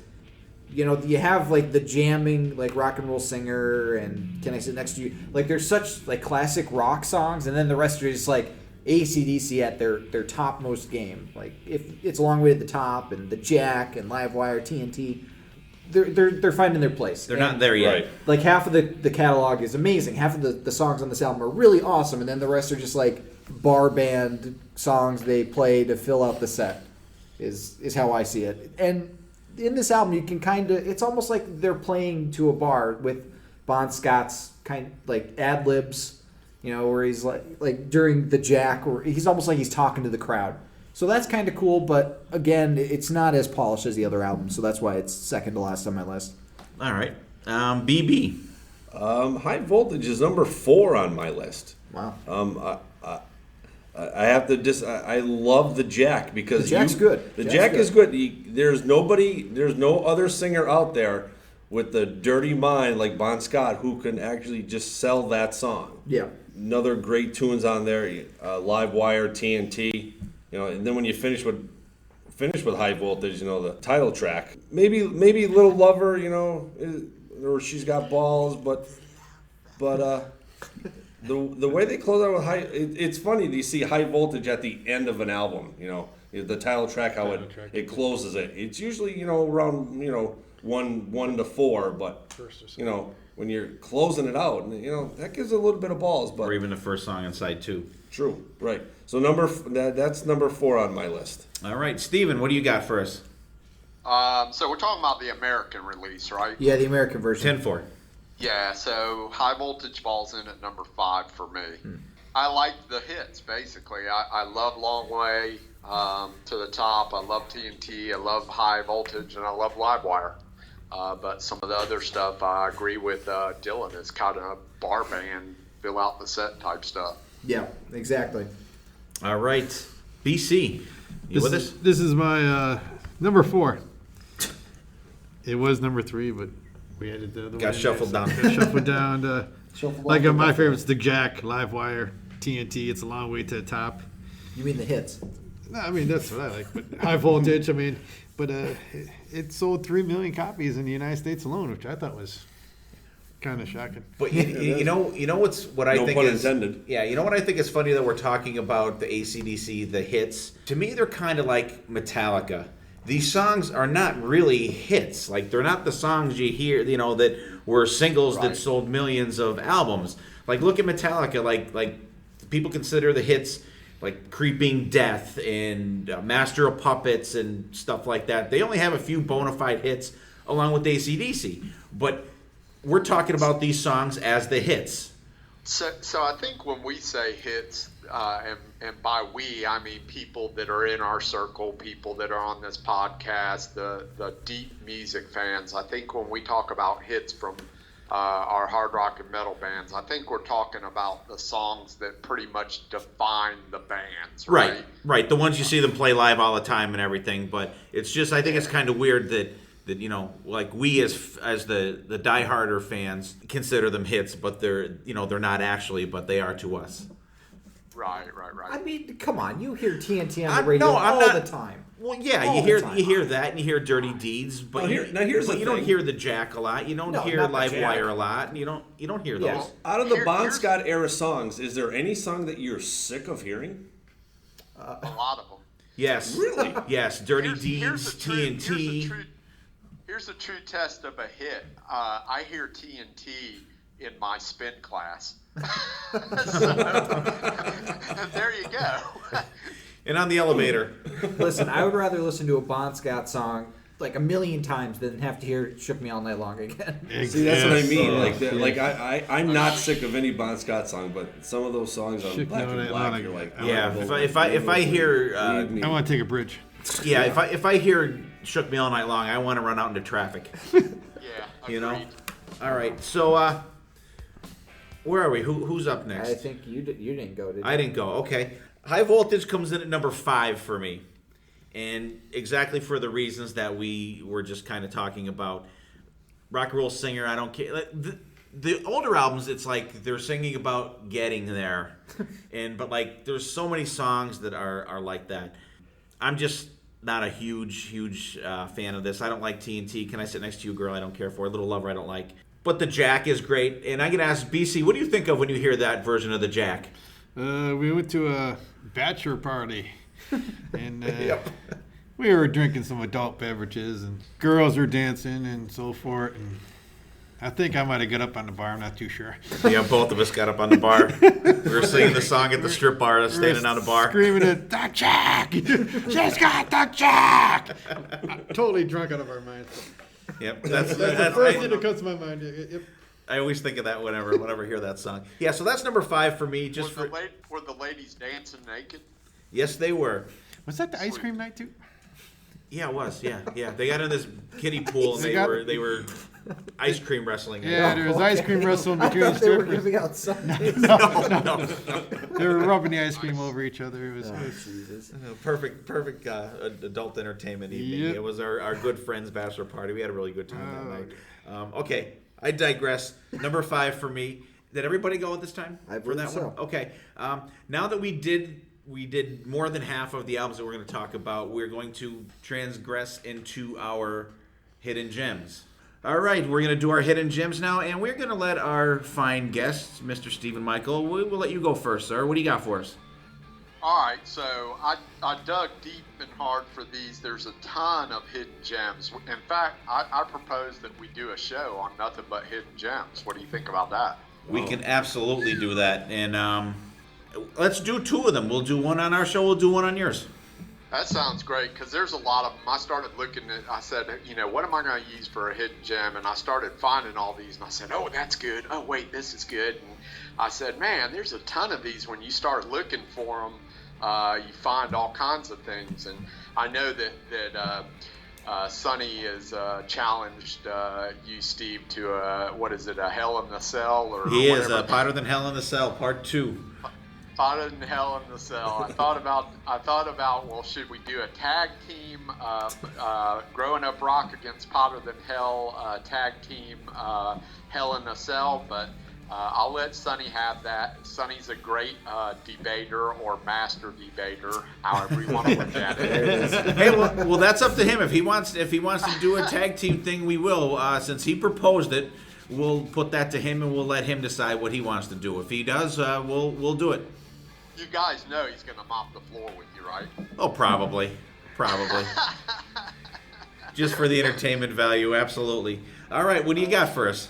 You know, you have like the jamming, like Rock and Roll Singer and Can I Sit Next to You? Like, there's such like classic rock songs, and then the rest are just like AC/DC at their topmost game. Like, if It's a Long Way to the Top and The Jack and Livewire, TNT, they're finding their place.
They're not there yet.
Right.
Like half of the catalog is amazing. Half of the songs on this album are really awesome, and then the rest are just like bar band songs they play to fill out the set. Is how I see it. And in this album, you can it's almost like they're playing to a bar with Bon Scott's like ad libs, you know, where he's like during the Jack, or he's almost like he's talking to the crowd. So that's kind of cool, but again, it's not as polished as the other albums, so that's why it's second to last on my list.
All right. BB.
High Voltage is number 4 on my list.
Wow.
I have to I love the Jack because
The Jack's good.
The
Jack's
Jack
good.
is good. There's no other singer out there with the dirty mind like Bon Scott who can actually just sell that song.
Yeah.
Another great tunes on there, Livewire, TNT, you know, and then when you finish with High Voltage, you know, the title track, maybe Little Lover, you know, or She's Got Balls, but the way they close out with it's funny to see High Voltage at the end of an album, you know, the title track, how it closes it. It's usually, you know, around, you know, 1 to 4, but, you know, when you're closing it out, you know, that gives a little bit of balls. But
Or even the first song on side 2.
True, right. So that's number 4 on my list.
All right. Steven, what do you got for us?
So we're talking about the American release, right?
Yeah, the American version.
10-4.
Yeah, so High Voltage falls in at number 5 for me. I like the hits, basically. I love Long Way to the Top. I love TNT. I love High Voltage, and I love Livewire. But some of the other stuff, I agree with Dylan. It's kind of bar band, fill out the set type stuff.
Yeah, exactly.
All right. BC, you with us?
This is my number 4. It was number 3, but we added the other
Got
one.
shuffled down.
Got shuffled down to
Shuffle
like
up.
my favorites, The Jack, Livewire, TNT. It's a Long Way to the Top.
You mean the hits?
No, I mean that's what I like. But High Voltage, I mean, but it sold 3 million copies in the United States alone, which I thought was Kind of shocking.
But you know what I
No
think
pun
is
intended.
Yeah, you know what I think is funny that we're talking about the AC/DC, the hits. To me, they're kind of like Metallica. These songs are not really hits. Like they're not the songs you hear, that were singles that sold millions of albums. Like look at Metallica. Like people consider the hits like Creeping Death and Master of Puppets and stuff like that. They only have a few bona fide hits along with AC/DC, but we're talking about these songs as the hits.
So I think when we say hits, and by we, I mean people that are in our circle, people that are on this podcast, the deep music fans. I think when we talk about hits from our hard rock and metal bands, I think we're talking about the songs that pretty much define the bands, right?
Right. The ones you see them play live all the time and everything. But it's just, I think it's kind of weird that like we as the dieharder fans consider them hits, but they're not actually, but they are to us.
Right.
I mean, come on, you hear TNT on the radio all the time.
Well, yeah,
All
you
the time.
hear that and you hear Dirty Deeds, but
here's the
you don't
thing.
hear the Jack a lot. You don't hear
not the
Live
Jack.
Wire a lot. And you don't hear
Yeah.
those.
Out of the Bon
Here's-
Scott era songs, is there any song that you're sick of hearing?
A lot of them.
Yes,
Really?
yes. Dirty
Here's
Deeds,
the true-
TNT.
Here's a true test of a hit. I hear TNT in my spin class. So, there you go.
And on the elevator.
Listen, I would rather listen to a Bon Scott song like a million times than have to hear "Shook Me All Night Long" again.
See, that's what I mean. I'm not sick of any Bon Scott song, but some of those songs on
Shook
Black
Me All
and
Night
Black,
Long.
you're like,
Yeah, if I hear
I want to take a bridge.
if I hear "Shook Me All Night Long," I want to run out into traffic.
Yeah, agreed.
All right, so where are we? Who's up next?
I think you didn't go, did you?
I didn't go. Okay. High Voltage comes in at number 5 for me. And exactly for the reasons that we were just kind of talking about. Rock and roll singer, I don't care. The older albums, it's like they're singing about getting there. But like there's so many songs that are like that. I'm just not a huge fan of this. I don't like TNT. Can I Sit Next to You, Girl? I don't care for. Little Lover, I don't like. But the Jack is great. And I'm going to ask BC, what do you think of when you hear that version of the Jack?
We went to a bachelor party, and
Yep.
we were drinking some adult beverages, and girls were dancing and so forth. And I think I might have got up on the bar. I'm not too sure.
Yeah, both of us got up on the bar. We were singing the song at the strip bar, standing on the bar.
Screaming at the Jack! She's got the Jack! Totally drunk out of our minds.
Yep,
That's the first thing that comes to my mind. Yep.
I always think of that whenever I hear that song. Yeah, so that's number 5 for me.
Were the ladies dancing naked?
Yes, they were.
Was that the ice cream night too?
Yeah, it was. Yeah. They got in this kiddie pool and they were ice cream wrestling.
Yeah, there was ice cream wrestling
I
between the
thought they were
strippers.
giving out Sundays.
No.
They were rubbing the ice cream over each other. It was
Jesus.
Perfect adult entertainment evening.
Yep.
It was our good friend's bachelor party. We had a really good time that night. Okay, I digress. Number 5 for me. Did everybody go at this time?
I
for
believe
that
so.
one? Okay. Now that we did more than half of the albums that we're going to talk about, we're going to transgress into our hidden gems. All right, we're going to do our hidden gems now, and we're going to let our fine guest, Mr. Stephen Michael, we'll let you go first, sir. What do you got for us?
All right, so I dug deep and hard for these. There's a ton of hidden gems. In fact, I propose that we do a show on nothing but hidden gems. What do you think about that?
We can absolutely do that, and let's do 2 of them. We'll do one on our show, we'll do one on yours.
That sounds great because there's a lot of them. I started looking at, I said, what am I going to use for a hidden gem? And I started finding all these, and I said, oh, that's good. Oh, wait, this is good. And I said, man, there's a ton of these. When you start looking for them, you find all kinds of things. And I know that Sonny has challenged you, Steve, to a Hell in the Cell or
He is
whatever.
Hotter Than Hell in the Cell, Part 2.
Hotter than Hell in the Cell. I thought about, well, should we do a tag team, Growin Up Rock against Hotter Than Hell, tag team, Hell in the Cell, but I'll let Sonny have that. Sonny's a great debater or master debater, however you want to look at it.
Hey, well, that's up to him. If he wants to do a tag team thing, we will. Since he proposed it, we'll put that to him, and we'll let him decide what he wants to do. If he does, we'll do it.
You guys know he's going to mop the floor with you, right?
Oh, probably. Just for the entertainment value, absolutely. All right, what do you got for us?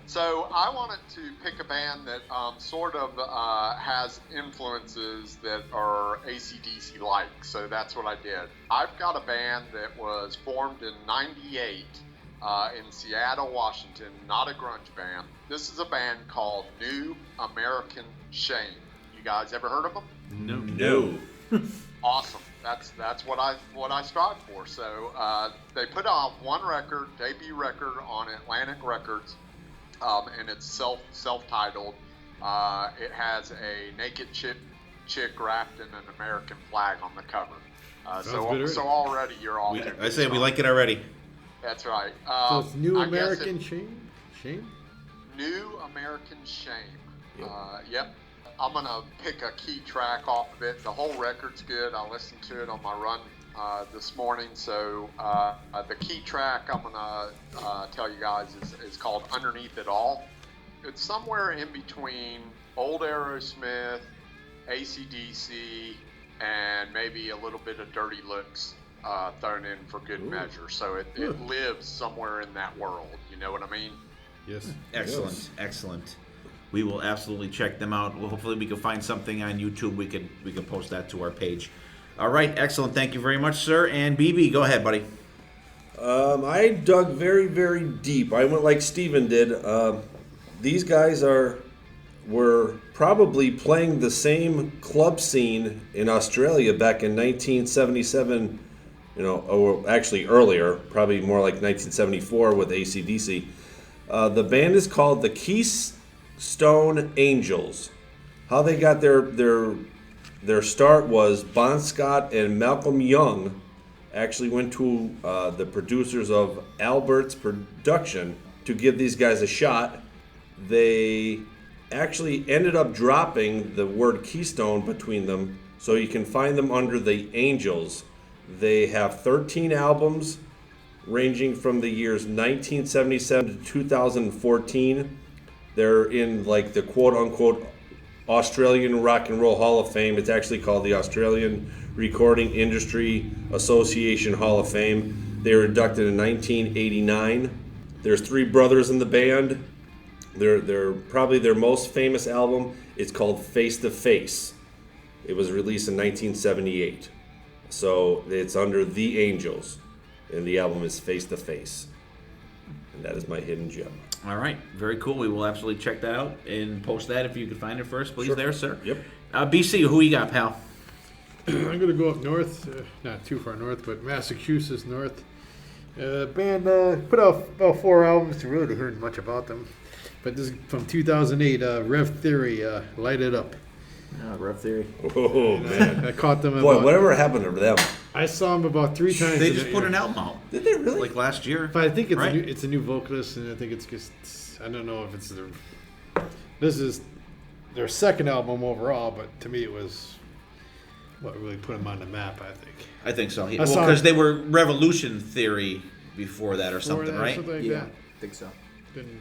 So I wanted to pick a band that sort of has influences that are AC/DC-like, so that's what I did. I've got a band that was formed in '98 in Seattle, Washington, not a grunge band. This is a band called New American Shame. You guys ever heard of them?
No.
Awesome. That's what I strive for. So they put out one record, debut record on Atlantic Records, and it's self-titled. It has a naked chick wrapped in an American flag on the cover. So already you're off.
I say we like it already.
That's right.
So it's New American Shame?
New American Shame. Yep. I'm going to pick a key track off of it. The whole record's good. I listened to it on my run this morning. So the key track I'm going to tell you guys is called Underneath It All. It's somewhere in between old Aerosmith, AC/DC, and maybe a little bit of Dirty Looks thrown in for good measure. So it lives somewhere in that world. You know what I mean?
Yes.
Excellent. We will absolutely check them out. Well, hopefully we can find something on YouTube. We can post that to our page. All right, excellent. Thank you very much, sir. And BB, go ahead, buddy.
I dug very, very deep. I went like Steven did. These guys were probably playing the same club scene in Australia back in 1977, or actually earlier, probably more like 1974 with AC/DC. The band is called the Keystone Angels. How they got their start was Bon Scott and Malcolm Young actually went to the producers of Albert's production to give these guys a shot. They actually ended up dropping the word Keystone between them, so you can find them under the Angels. They have 13 albums ranging from the years 1977 to 2014. They're in like the quote-unquote Australian Rock and Roll Hall of Fame. It's actually called the Australian Recording Industry Association Hall of Fame. They were inducted in 1989. There's three brothers in the band. They're probably their most famous album. It's called Face to Face. It was released in 1978. So it's under The Angels, and the album is Face to Face. And that is my hidden gem.
All right, very cool. We will absolutely check that out and post that if you could find it first, please. Sure. There, sir.
Yep.
BC, who you got, pal?
I'm going to go up north, not too far north, but Massachusetts north. Band put out about 4 albums. You really heard much about them. But this is from 2008, Rev Theory, Light It Up.
Oh, Rev Theory.
Oh, man.
I caught them.
Boy, whatever happened to them?
I saw them about 3 times.
They just put an album out.
Did they really?
Like last year.
But I think it's
right?
it's a new vocalist, and I think it's just, I don't know if it's this is their second album overall, but to me it was what really put them on the map, I think.
I think so. Yeah. Well, because they were Revolution Theory before that or something, right?
Something like
Yeah,
that.
I think so.
Then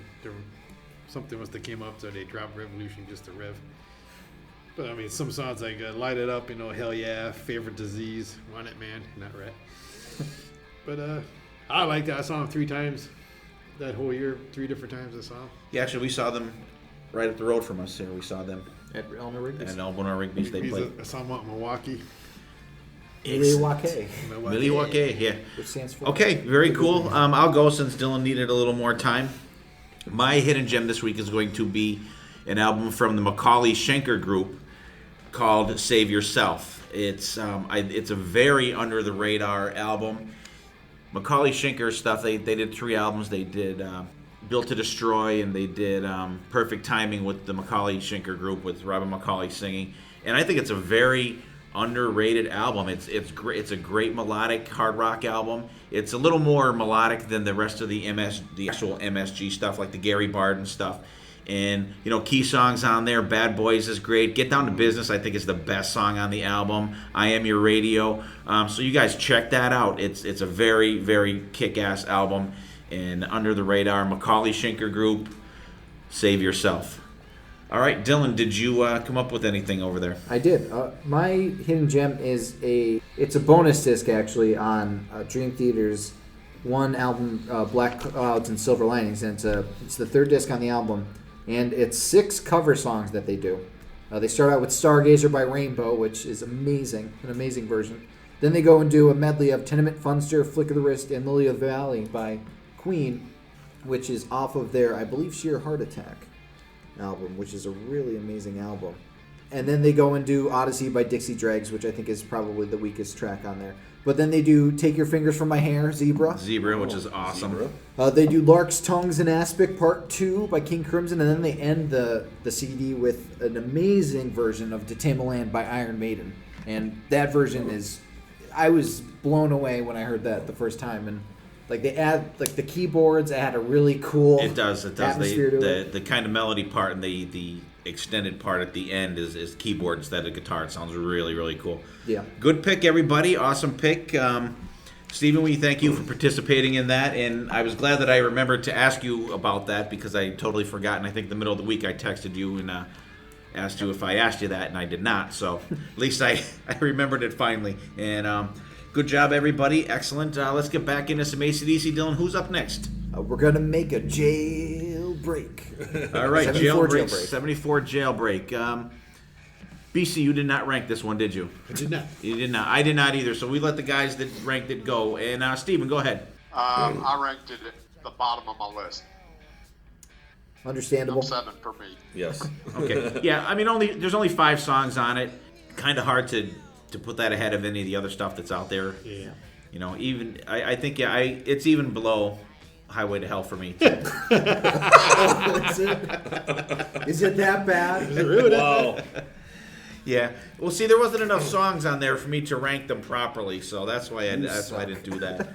something must have came up, so they dropped Revolution just to Rev. But I mean, some songs like Light It Up, Hell Yeah, Favorite Disease, Want It Man, not right. But I like that. I saw them 3 times that whole year, 3 different times I saw them.
Yeah, actually, we saw them right up the road from us here. We saw them
At Eleanor Rigby's.
at Eleanor Rigby's. They played.
I saw them out in Milwaukee.
Milwaukee.
Milwaukee, yeah.
Which stands for?
Okay, very cool. I'll go since Dylan needed a little more time. My hidden gem this week is going to be an album from the Macaulay Schenker Group called Save Yourself. It's a very under the radar album. Macaulay Schenker stuff. They did 3 albums. They did Built to Destroy, and they did Perfect Timing with the Macaulay Schenker Group with Robin Macaulay singing. And I think it's a very underrated album. It's great. It's a great melodic hard rock album. It's a little more melodic than the rest of the actual MSG stuff, like the Gary Barden stuff. And, key songs on there. Bad Boys is great. Get Down to Business, I think, is the best song on the album. I Am Your Radio. So you guys check that out. It's a very, very kick-ass album. and Under the Radar, Macaulay Schenker Group, Save Yourself. All right, Dylan, did you come up with anything over there?
I did. My hidden gem is it's a bonus disc actually on Dream Theater's one album, Black Clouds and Silver Linings, and it's the third disc on the album, and it's 6 cover songs that they do. They start out with Stargazer by Rainbow, which is amazing, an amazing version. Then they go and do a medley of Tenement, Funster, Flick of the Wrist, and Lily of the Valley by Queen, which is off of their, I believe, Sheer Heart Attack album, which is a really amazing album. And then they go and do Odyssey by Dixie Dregs, which I think is probably the weakest track on there. But then they do Take Your Fingers From My Hair, Zebra.
Which is awesome.
Zebra.
They do Lark's Tongues and Aspic Part 2 by King Crimson, and then they end the CD with an amazing version of De Tamerlan by Iron Maiden. And that version is... I was blown away when I heard that the first time, and like they add like the keyboards add a really cool atmosphere to it.
The kind of melody part and the extended part at the end is keyboard instead of guitar. It sounds really, really cool.
Yeah.
Good pick, everybody. Awesome pick. Stephen, we thank you for participating in that, and I was glad that I remembered to ask you about that because I totally forgot, and I think in the middle of the week I texted you and asked you if I asked you that, and I did not. So at least I remembered it finally. And good job, everybody. Excellent. Let's get back into some AC/DC. Dylan, who's up next?
We're going to make a jailbreak.
All right,
74
jailbreak. 74 jailbreak. BC, you did not rank this one, did you?
I did not.
You did not. I did not either. So we let the guys that ranked it go. And Steven, go ahead.
I ranked it at the bottom of my list.
Understandable.
7 for me.
Yes.
Okay. Yeah, I mean, there's only 5 songs on it. Kind of hard to put that ahead of any of the other stuff that's out there.
Yeah.
You know, even I think it's even below Highway to Hell for me too.
Is it that bad?
Is it really that
Wow.
bad?
Yeah. Well, see, there wasn't enough songs on there for me to rank them properly, so that's why I didn't do that.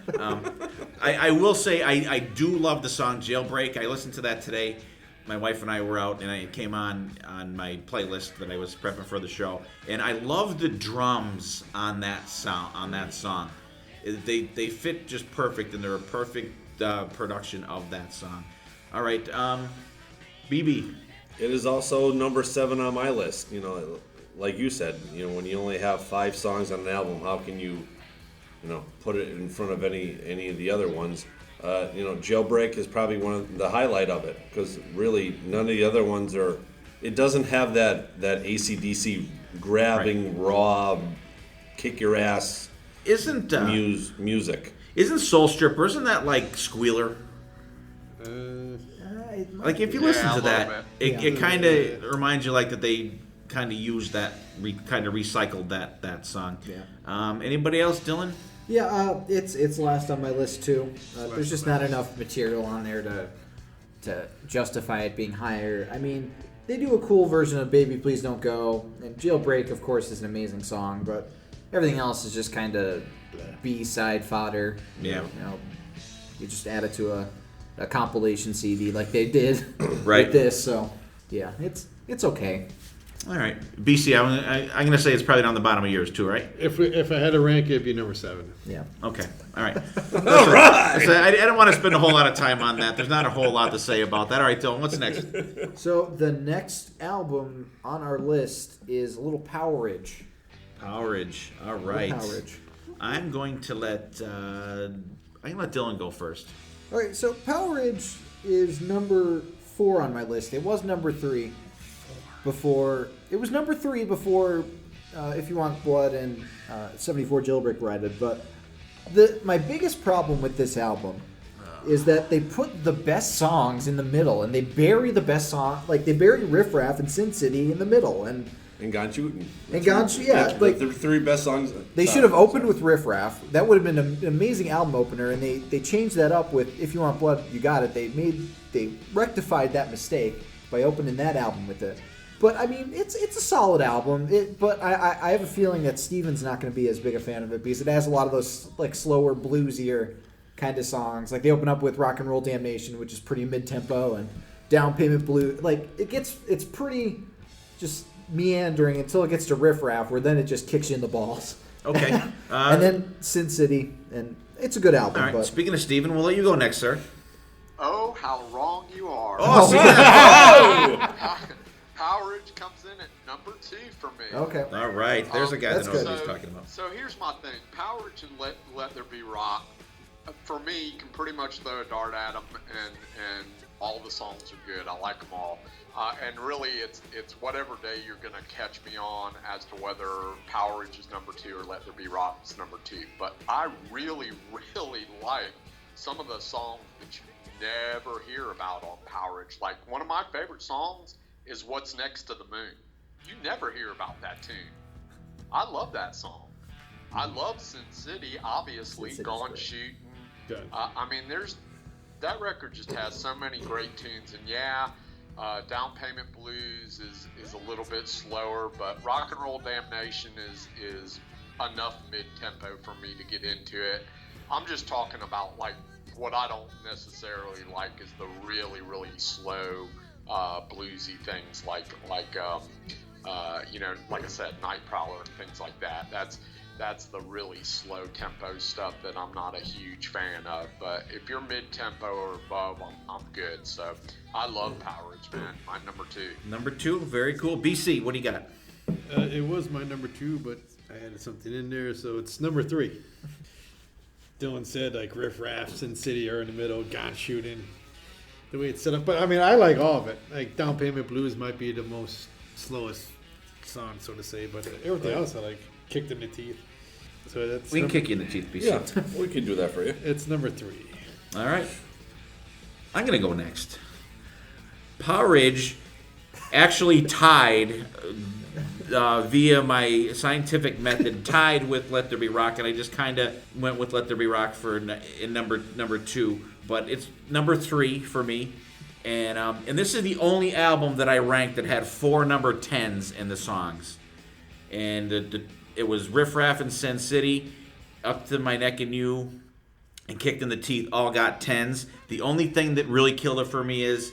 I will say I do love the song Jailbreak. I listened to that today. My wife and I were out, and it came on my playlist that I was prepping for the show. And I love the drums on that song. They fit just perfect, and they're a perfect production of that song. All right, BB.
It is also number 7 on my list. You know, like you said, you know, when you only have 5 songs on an album, how can you put it in front of any of the other ones? Jailbreak is probably one of the highlight of it because really none of the other ones are. It doesn't have that AC/DC grabbing, raw, kick your ass.
Isn't
music?
Isn't Soul Stripper? Isn't that like Squealer? Like if you listen to that, it kind of reminds you like that they kind of used that, kind of recycled that song.
Yeah.
Anybody else, Dylan?
Yeah, it's last on my list too. There's just not enough material on there to justify it being higher. I mean, they do a cool version of Baby Please Don't Go, and Jailbreak, of course, is an amazing song, but everything else is just kind of B-side fodder.
Yeah.
You know, you just add it to a compilation CD like they did
Right.
with this. So, yeah, it's okay.
All right, BC. I'm going to say it's probably down the bottom of yours too, right?
If I had to rank it, it'd be number 7.
Yeah.
Okay. All right. All right. So I don't want to spend a whole lot of time on that. There's not a whole lot to say about that. All right, Dylan. What's next?
So the next album on our list is a little Powerage.
Powerage. All right.
Powerage.
I'm going to let Dylan go first.
All right, so Powerage is number 4 on my list. It was number 3 before. It was number 3 before If You Want Blood and 74 Jailbreak were added. But my biggest problem with this album is that they put the best songs in the middle, and they bury the best song, like they bury Riff Raff and Sin City in the middle, and
Gone Shootin'.
Yeah, like
the 3 best songs.
They should have opened with Riff Raff. That would have been an amazing album opener, and they changed that up with If You Want Blood, You Got It. They rectified that mistake by opening that album with it. But I mean, it's a solid album. But I have a feeling that Steven's not going to be as big a fan of it because it has a lot of those like slower, bluesier kind of songs. Like they open up with Rock and Roll Damnation, which is pretty mid-tempo, and Down Payment Blue. Like it's pretty just meandering until it gets to Riff Raff, where then it just kicks you in the balls.
Okay.
And then Sin City, and it's a good album.
All right.
But
Speaking of Steven, we'll let you go next, sir.
how wrong you are.
Oh, see that?
Power Ridge comes in at number 2 for me.
Okay.
All right. There's a guy that knows what he's talking about.
So here's my thing. Power Ridge and Let There Be Rock, for me, you can pretty much throw a dart at them, and all the songs are good. I like them all. And really, it's whatever day you're going to catch me on as to whether Power Ridge is number 2 or Let There Be Rock is number 2. But I really, really like some of the songs that you never hear about on Power Ridge. Like, one of my favorite songs is What's Next to the Moon. You never hear about that tune. I love that song. I love Sin City, obviously, Gone Shooting. I mean, that record just has so many great tunes, and Down Payment Blues is a little bit slower, but Rock and Roll Damnation is enough mid-tempo for me to get into it. I'm just talking about, like, what I don't necessarily like is the really, really slow bluesy things like I said, Night Prowler and things like that. That's the really slow tempo stuff that I'm not a huge fan of. But if you're mid-tempo or above, I'm good. So I love Power Ridge, man. My number 2.
Number 2, very cool. BC, what do you got?
It was my number 2, but I added something in there, so it's number 3. Dylan said, like, Riff Raff, Sin City are in the middle, Gone Shooting, the way it's set up. But, I mean, I like all of it. Like, Down Payment Blues might be the most slowest song, so to say, but everything else I like. Kicked in the teeth. So that's
We can kick you in the teeth, BC.
Yeah, we can do that for you.
It's number 3.
All right. I'm going to go next. Power Ridge actually tied via my scientific method, tied with Let There Be Rock, and I just kind of went with Let There Be Rock in number 2, but it's number 3 for me. And this is the only album that I ranked that had 4 number 10s in the songs. And it was Riff Raff and Sin City, Up to My Neck and You, and Kicked in the Teeth all got 10s. The only thing that really killed it for me is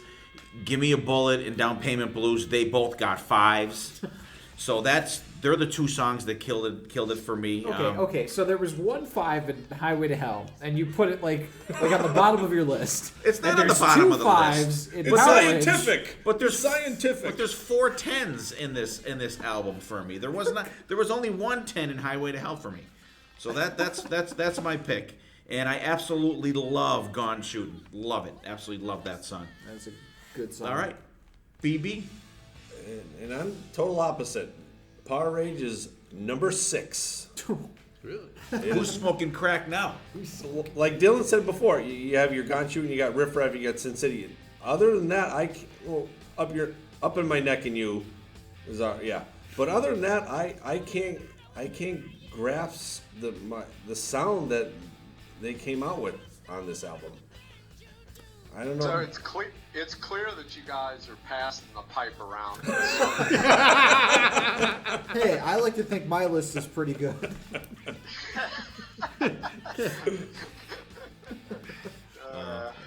Gimme a Bullet and Down Payment Blues. They both got 5s. So they're the 2 songs that killed it for me.
Okay. So there was 1 5 in Highway to Hell, and you put it like on the bottom of your list.
It's not
and
on the bottom of the
5s
list.
in
It's
Power
scientific.
Ridge.
But there's
scientific.
But there's 4 10s in this album for me. There was only 1 10 in Highway to Hell for me. So that's my pick. And I absolutely love Gone Shooting. Love it. Absolutely love that song.
That's a good song.
All right. BB?
And I'm total opposite. Power Rage is number 6.
Really?
Who's smoking crack now?
Like Dylan said before, you have your Gone Shooting, you got Riff Raff, you got Sin City. Other than that, Up in My Neck and You is But other than that, I can't grasp the sound that they came out with on this album. I don't know.
So it's clear that you guys are passing the pipe around.
Hey, I like to think my list is pretty good.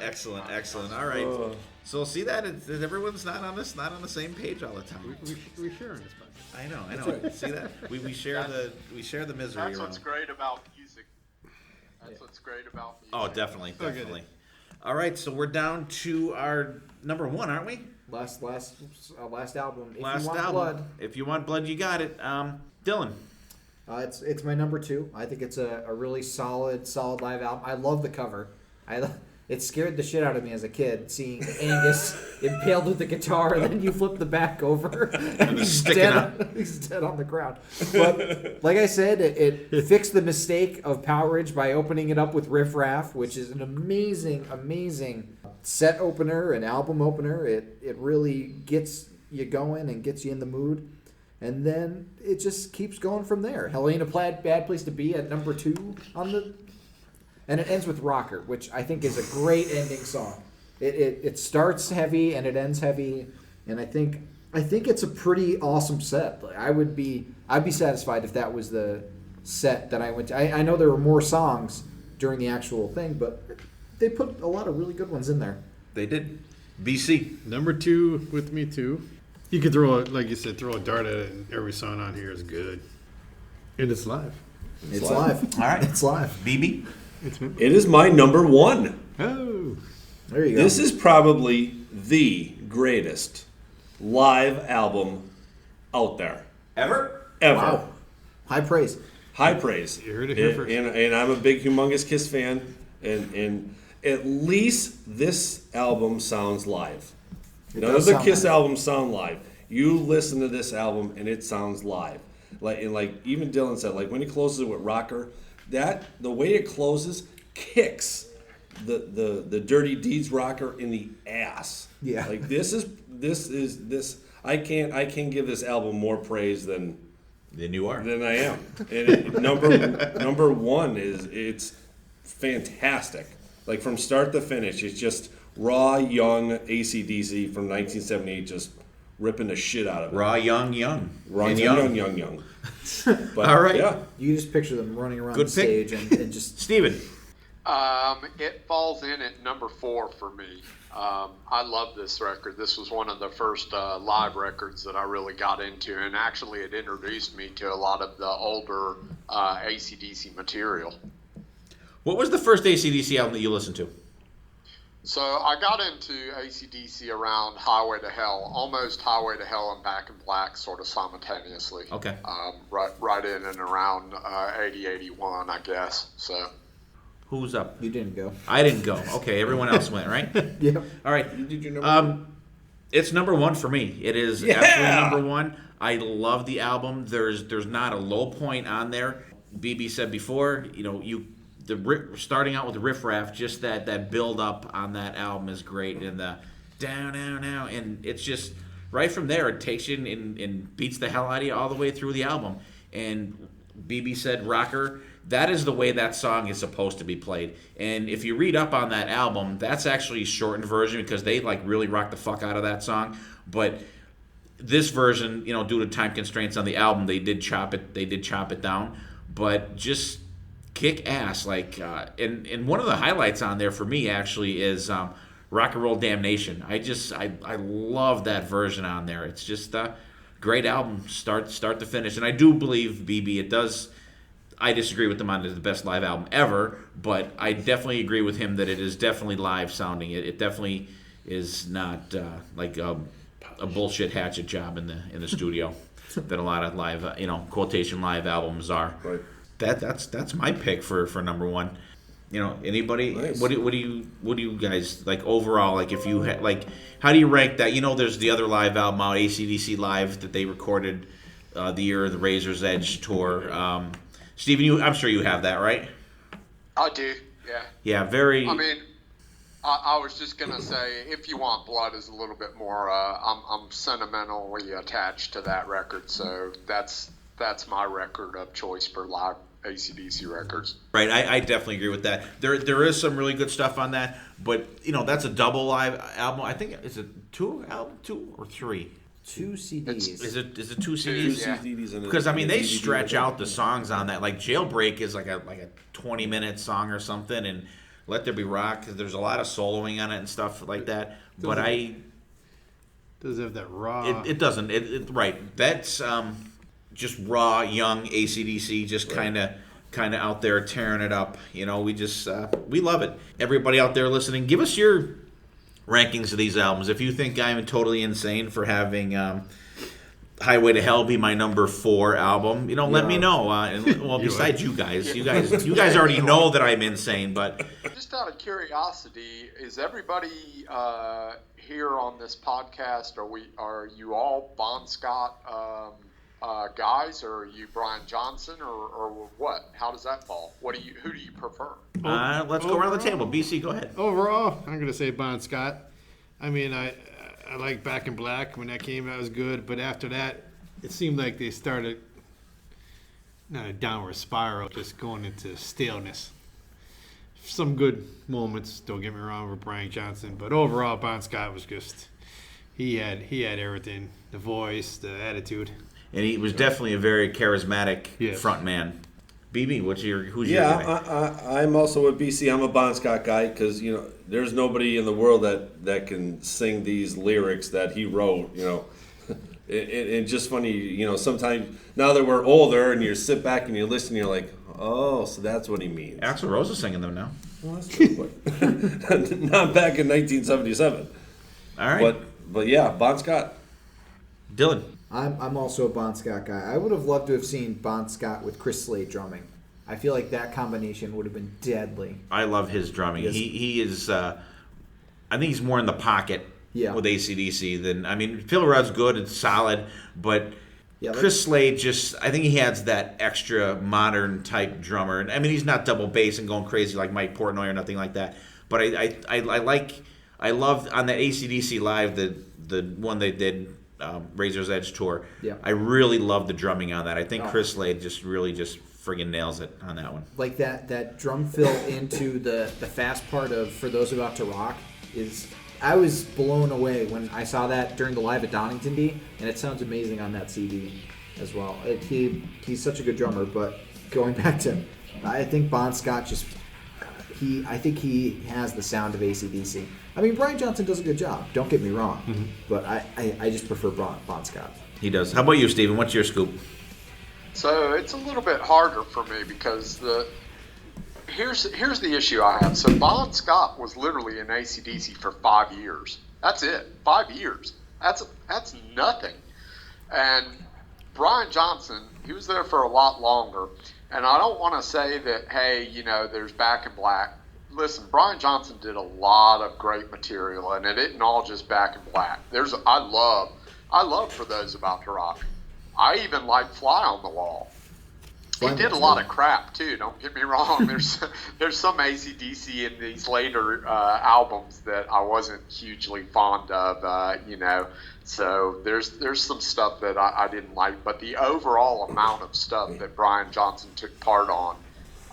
Excellent. All right. So see that everyone's not on the same page all the time.
We share in this podcast.
I know. Right. See that we share the misery.
That's
around.
what's great about music. What's great about music.
Oh, definitely. All right, so we're down to our number 1, aren't we?
Last album.
If you want blood, you got it. Dylan.
It's my number 2. I think it's a really solid live album. I love the cover. It scared the shit out of me as a kid, seeing Angus impaled with the guitar, and then you flip the back over, and he's dead on the ground. But like I said, it fixed the mistake of Power Ridge by opening it up with Riff Raff, which is an amazing set opener, an album opener. It really gets you going and gets you in the mood. And then it just keeps going from there. Hell Ain't a Bad Place to Be at number 2 on the... And it ends with Rocker, which I think is a great ending song. It starts heavy and it ends heavy, and I think it's a pretty awesome set. I'd be satisfied if that was the set that I went to. I know there were more songs during the actual thing, but they put a lot of really good ones in there.
They did. BC.
Number 2 with me too. You could throw a dart at it, and every song on here is good, and it's live.
It's live.
All right.
It's live.
BB.
It is my number 1.
Oh.
There you go.
This is probably the greatest live album out there.
Ever?
Wow. High praise.
High praise.
You heard it here first.
And I'm a big, humongous Kiss fan. And at least this album sounds live. None of the Kiss albums sound live. You listen to this album and it sounds live. Like even Dylan said, like when he closes it with Rocker, the way it closes kicks the Dirty Deeds Rocker in the ass.
Yeah.
Like this I can't give this album more praise than
you are.
Than I am. And number one it's fantastic. Like from start to finish, it's just raw, young AC/DC from 1978, just ripping the shit out of it.
Raw, young.
Raw,
and
young. But,
all right.
Yeah.
You just picture them running around
Good
the
pick.
stage and just...
Steven.
It falls in at number 4 for me. I love this record. This was one of the first live records that I really got into, and actually it introduced me to a lot of the older AC/DC material.
What was the first AC/DC album that you listened to?
So I got into AC/DC around Highway to Hell, almost Highway to Hell and Back in Black sort of simultaneously.
Okay.
Right in and around 80, 81, I guess. So.
Who's up?
You didn't go.
I didn't go. Okay, everyone else went, right?
Yeah.
All right.
You did your number
It's number 1 for me. It is absolutely number 1. I love the album. There's not a low point on there. BB said before, starting out with the riff-raff, just that build-up on that album is great. And the down, and it's just, right from there, it takes you and beats the hell out of you all the way through the album. And BB said Rocker, that is the way that song is supposed to be played. And if you read up on that album, that's actually a shortened version because they really rock the fuck out of that song. But this version, due to time constraints on the album, they did chop it down. But just kick ass. And one of the highlights on there for me actually is Rock and Roll Damnation. I love that version on there. It's just a great album, start to finish. And I do believe, BB, I disagree with them on the best live album ever, but I definitely agree with him that it is definitely live sounding. It definitely is not like a bullshit hatchet job in the studio that a lot of live, quotation live albums are.
Right.
That's my pick for number 1. Anybody?
Nice.
What do you guys like overall? Like if you how do you rank that? There's the other live album out, AC/DC Live, that they recorded the year of the Razor's Edge tour. Steven, I'm sure you have that, right?
I do, yeah.
Yeah, very.
I mean, I was just gonna say, If You Want Blood is a little bit more. I'm sentimentally attached to that record, so that's my record of choice for live AC/DC records.
Right, I definitely agree with that. There is some really good stuff on that, but that's a double live album. I think is it 2 or 3?
2 CDs.
Is it 2 CDs?
Yeah.
Because they stretch out the songs on that. Like Jailbreak is like a 20-minute song or something, and Let There Be Rock. There's a lot of soloing on it and stuff like that. But
does it have that raw?
It doesn't. Right. That's just raw, young AC/DC, just kind of out there tearing it up. We love it. Everybody out there listening, give us your rankings of these albums. If you think I'm totally insane for having Highway to Hell be my number 4 album, let me know. Besides you guys already know that I'm insane. But
just out of curiosity, is everybody here on this podcast? Are you all Bon Scott guys, or are you Brian Johnson, or what? How does that fall? Who do you prefer?
Let's go around the table. BC, go ahead.
Overall, I'm going to say Bon Scott. I mean, I like Back in Black. When that came out, it was good. But after that, it seemed like they started, not a downward spiral, just going into staleness. Some good moments, don't get me wrong, with Brian Johnson. But overall, Bon Scott was just, he had everything. The voice, the attitude.
And he was definitely a very charismatic front man. BB, who's your guy?
I'm also with BC. I'm a Bon Scott guy because there's nobody in the world that can sing these lyrics that he wrote. It's just funny, sometimes now that we're older and you sit back and you listen, you're like, oh, so that's what he means.
Axl Rose is singing them now.
Well, that's true, but not back in 1977.
All right.
But yeah, Bon Scott.
Dylan.
I'm also a Bon Scott guy. I would have loved to have seen Bon Scott with Chris Slade drumming. I feel like that combination would have been deadly.
I love his drumming.
Yes.
He is, I think he's more in the pocket with AC/DC than, Phil Rudd's good, it's solid, but Chris Slade I think he has that extra modern type drummer. He's not double bass and going crazy like Mike Portnoy or nothing like that, but I love on that AC/DC live, the one they did, Razor's Edge tour.
Yeah.
I really love the drumming on that. I think Chris Slade just friggin' nails it on that one.
Like that drum fill into the fast part of For Those About to Rock I was blown away when I saw that during the live at Donington D, and it sounds amazing on that CD as well. He's such a good drummer, but going back to him, I think Bon Scott I think he has the sound of AC/DC. Brian Johnson does a good job, don't get me wrong, but I just prefer Bon Scott.
He does. How about you, Steven? What's your scoop?
So it's a little bit harder for me because here's the issue I have. So Bon Scott was literally in AC/DC for 5 years. That's it. 5 years. That's nothing. And Brian Johnson, he was there for a lot longer. And I don't want to say that, hey, there's Back in Black. Listen, Brian Johnson did a lot of great material, and it isn't all just Back in Black. I love For Those About to Rock. I even like Fly on the Wall. He did a lot of crap too. Don't get me wrong. There's some AC/DC in these later albums that I wasn't hugely fond of. So there's some stuff that I didn't like. But the overall amount of stuff that Brian Johnson took part on,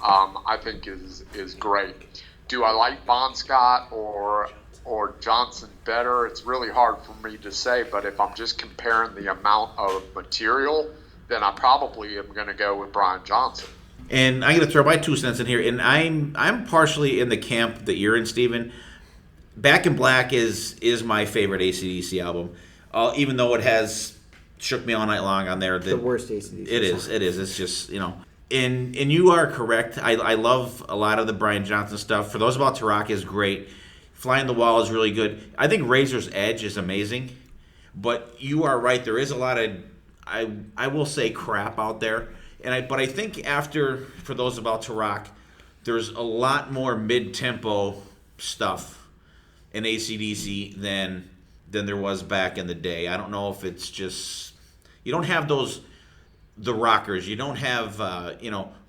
I think is great. Do I like Bon Scott or Johnson better? It's really hard for me to say. But if I'm just comparing the amount of material, then I probably am going to go with Brian Johnson.
And I'm going to throw my 2 cents in here, and I'm partially in the camp that you're in, Steven. Back in Black is my favorite AC/DC album, even though it has Shook Me All Night Long on there.
The worst AC/DC
It is. It's just, And you are correct. I love a lot of the Brian Johnson stuff. For Those About to Rock is great. Fly on the Wall is really good. I think Razor's Edge is amazing. But you are right. There is a lot of, I will say, crap out there. But I think after For Those About to Rock, there's a lot more mid-tempo stuff in AC/DC than there was back in the day. I don't know if it's just, you don't have the rockers. You don't have,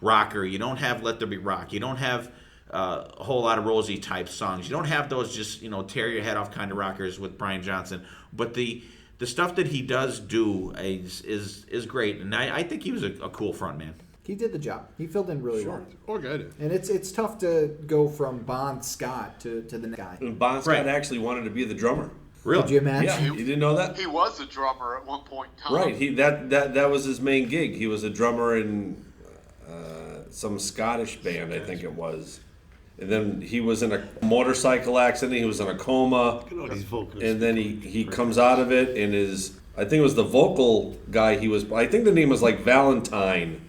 Rocker. You don't have Let There Be Rock. You don't have a whole lot of Rosie type songs. You don't have those just, tear your head off kind of rockers with Brian Johnson. But the stuff that he does do is great. And I think he was a cool front man.
He did the job. He filled in really well.
Oh, good.
And it's tough to go from Bon Scott to the next guy.
And Bon Scott actually wanted to be the drummer.
Really?
Could you imagine?
Yeah, you didn't know that?
He was a drummer at one point in time.
Right. That was his main gig. He was a drummer in some Scottish band, I think it was. And then he was in a motorcycle accident. He was in a coma.
Look at all these vocals.
And then he comes out of it and I think it was the vocal guy I think the name was like Valentine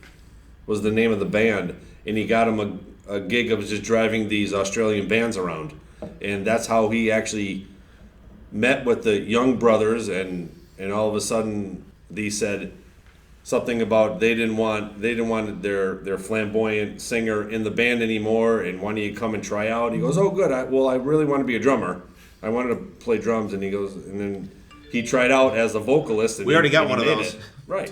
was the name of the band. And he got him a gig of just driving these Australian bands around. And that's how he actually met with the Young Brothers, and all of a sudden they said something about they didn't want their flamboyant singer in the band anymore, and why don't you come and try out? He goes, oh good, I really want to be a drummer. I wanted to play drums, and he goes, and then he tried out as a vocalist. And
we already got one of those.
Right.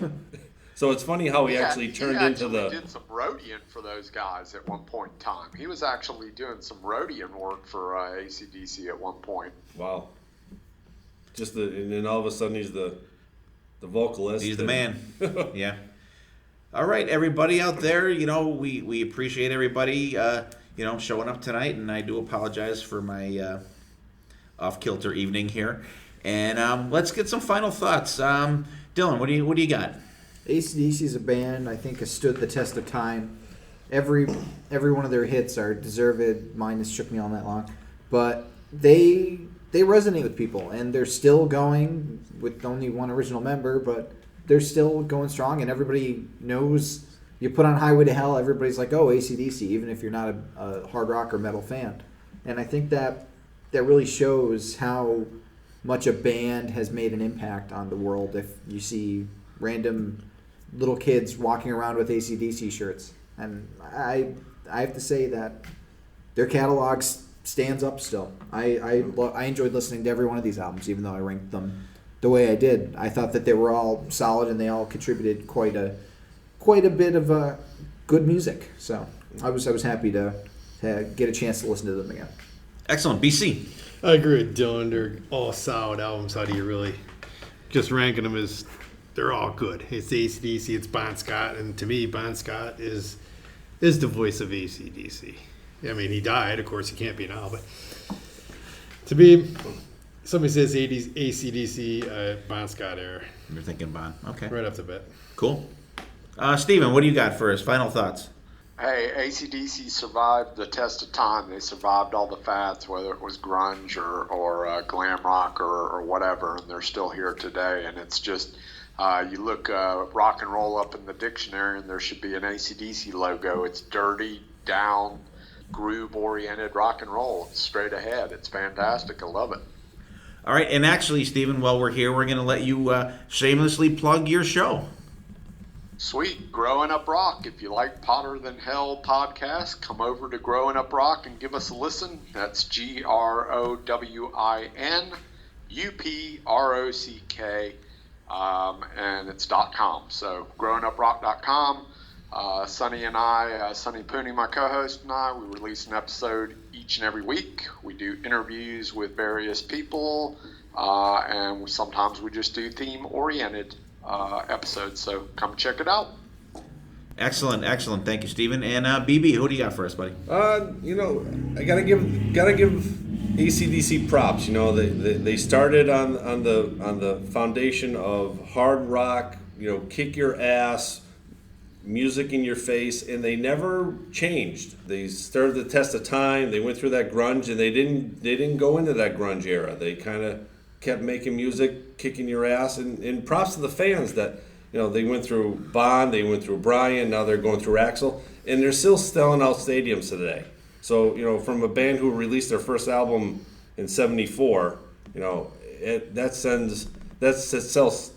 So it's funny how he actually turned into the.
He did some roadieing for those guys at one point in time. He was actually doing some roadieing work for AC/DC at one point.
Wow. And then all of a sudden he's the vocalist.
He's the man. Yeah. All right, everybody out there, we appreciate everybody, showing up tonight, and I do apologize for my off-kilter evening here. And let's get some final thoughts. Dylan, what do you got?
AC/DC is a band I think has stood the test of time. Every one of their hits are deserved, minus Shook Me All Night Long. But they they resonate with people, and they're still going with only one original member, but they're still going strong, and everybody knows. You put on Highway to Hell, everybody's like, oh, AC/DC, even if you're not a hard rock or metal fan. And I think that really shows how much a band has made an impact on the world if you see random little kids walking around with AC/DC shirts. And I have to say that their catalog stands up still. I enjoyed listening to every one of these albums, even though I ranked them the way I did. I thought that they were all solid, and they all contributed quite a bit of good music. So I was happy to get a chance to listen to them again.
Excellent. BC.
I agree with Dylan. They're all solid albums. How do you really just ranking them as they're all good? It's AC/DC, it's Bon Scott, and to me, Bon Scott is the voice of AC/DC. I mean, he died. Of course, he can't be now, but to me, somebody says AC/DC, Bon Scott era.
You're thinking Bon. Okay.
Right off the bat.
Cool. Steven, what do you got for us? Final thoughts.
Hey, AC/DC survived the test of time. They survived all the fads, whether it was grunge or glam rock or whatever, and they're still here today. And it's just, you look rock and roll up in the dictionary, and there should be an AC/DC logo. It's dirty, down, groove-oriented rock and roll. It's straight ahead. It's fantastic. I love it.
All right, and actually, Steven, while we're here, we're going to let you shamelessly plug your show.
Sweet. Growin Up Rock. If you like Potter Than Hell podcast, come over to Growin Up Rock and give us a listen. That's GrowinUprock, and it's .com. So growinuprock.com. Sonny and I, Sonny Pooney, my co-host, and I, we release an episode each and every week. We do interviews with various people, and sometimes we just do theme-oriented episodes, so come check it out.
Excellent. Thank you, Steven. And BB, who do you got for us, buddy?
I gotta give AC/DC props. They started on the foundation of hard rock, kick your ass, music in your face, and they never changed. They stood the test of time. They went through that grunge, and they didn't go into that grunge era. They kind of kept making music, kicking your ass, and props to the fans that they went through Bond, they went through Brian, now they're going through Axl, and they're still selling out stadiums today. So from a band who released their first album in '74, that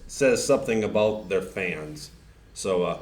says something about their fans. So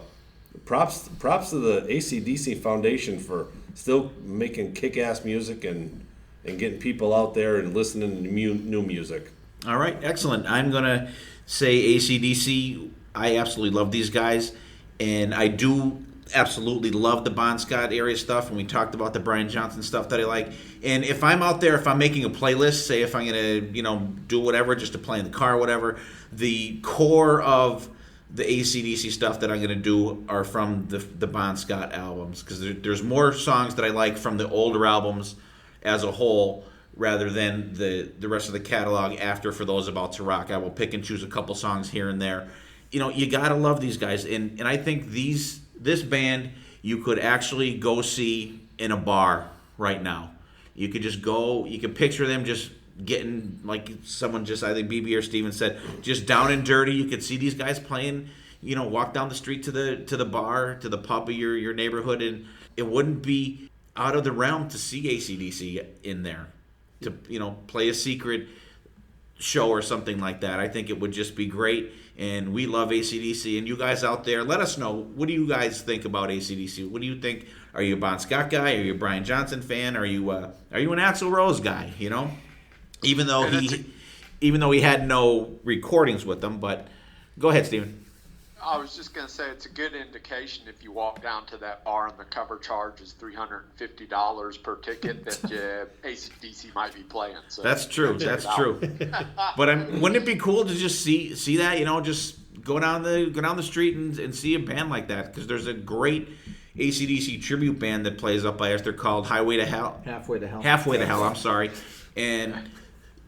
props to the AC/DC Foundation for still making kick-ass music and getting people out there and listening to new music.
All right, excellent. I'm going to say AC/DC, I absolutely love these guys, and I do absolutely love the Bon Scott area stuff, and we talked about the Brian Johnson stuff that I like. And if I'm out there, if I'm making a playlist, say if I'm going to, do whatever, just to play in the car or whatever, the core of the AC/DC stuff that I'm going to do are from the Bon Scott albums, because there's more songs that I like from the older albums as a whole, rather than the rest of the catalog after For Those About to Rock. I will pick and choose a couple songs here and there. You got to love these guys. And I think this band you could actually go see in a bar right now. You could just go, you could picture them just getting, like someone just, I think BB or Steven said, just down and dirty. You could see these guys playing, walk down the street to the bar, to the pub of your neighborhood, and it wouldn't be out of the realm to see AC/DC in there, to play a secret show or something like that. I think it would just be great, and we love AC/DC. And you guys out there, let us know, what do you guys think about AC/DC? What do you think? Are you a Bon Scott guy? Are you a Brian Johnson fan? Are you an Axl Rose guy? Even though he had no recordings with them. But go ahead, Steven.
I was just going to say it's a good indication if you walk down to that bar and the cover charge is $350 per ticket that AC/DC might be playing. So
that's true. That's true. But wouldn't it be cool to just see that? Just go down the street and see a band like that, because there's a great AC/DC tribute band that plays up by us. They're called Halfway to Hell. I'm sorry, and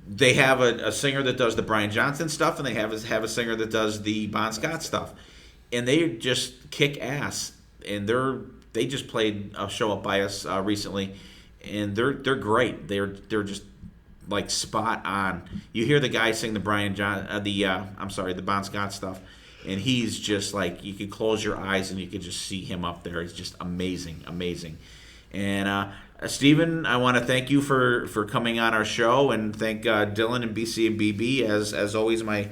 they have a singer that does the Brian Johnson stuff, and they have a singer that does the Bon Scott stuff, and they just kick ass. And they just played a show up by us recently, and they're great. They're just like spot on. You hear the guy sing the the Bon Scott stuff, and he's just like, you could close your eyes and you could just see him up there. He's just amazing. And Steven, I want to thank you for coming on our show, and thank Dylan and BC and BB as always, my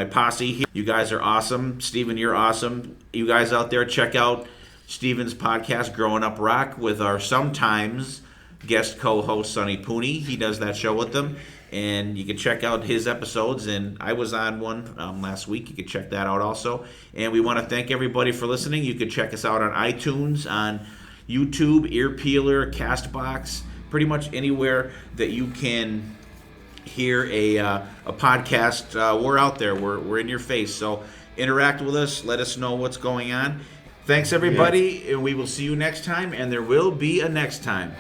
posse here. You guys are awesome. Steven, you're awesome. You guys out there, check out Steven's podcast, Growin Up Rock, with our sometimes guest co-host Sonny Pooney. He does that show with them, and you can check out his episodes, and I was on one last week. You can check that out also. And we want to thank everybody for listening. You can check us out on iTunes, on YouTube, Ear Peeler, Castbox, pretty much anywhere that you can hear a podcast. We're out there. We're in your face. So interact with us. Let us know what's going on. Thanks, everybody, and we will see you next time, and there will be a next time.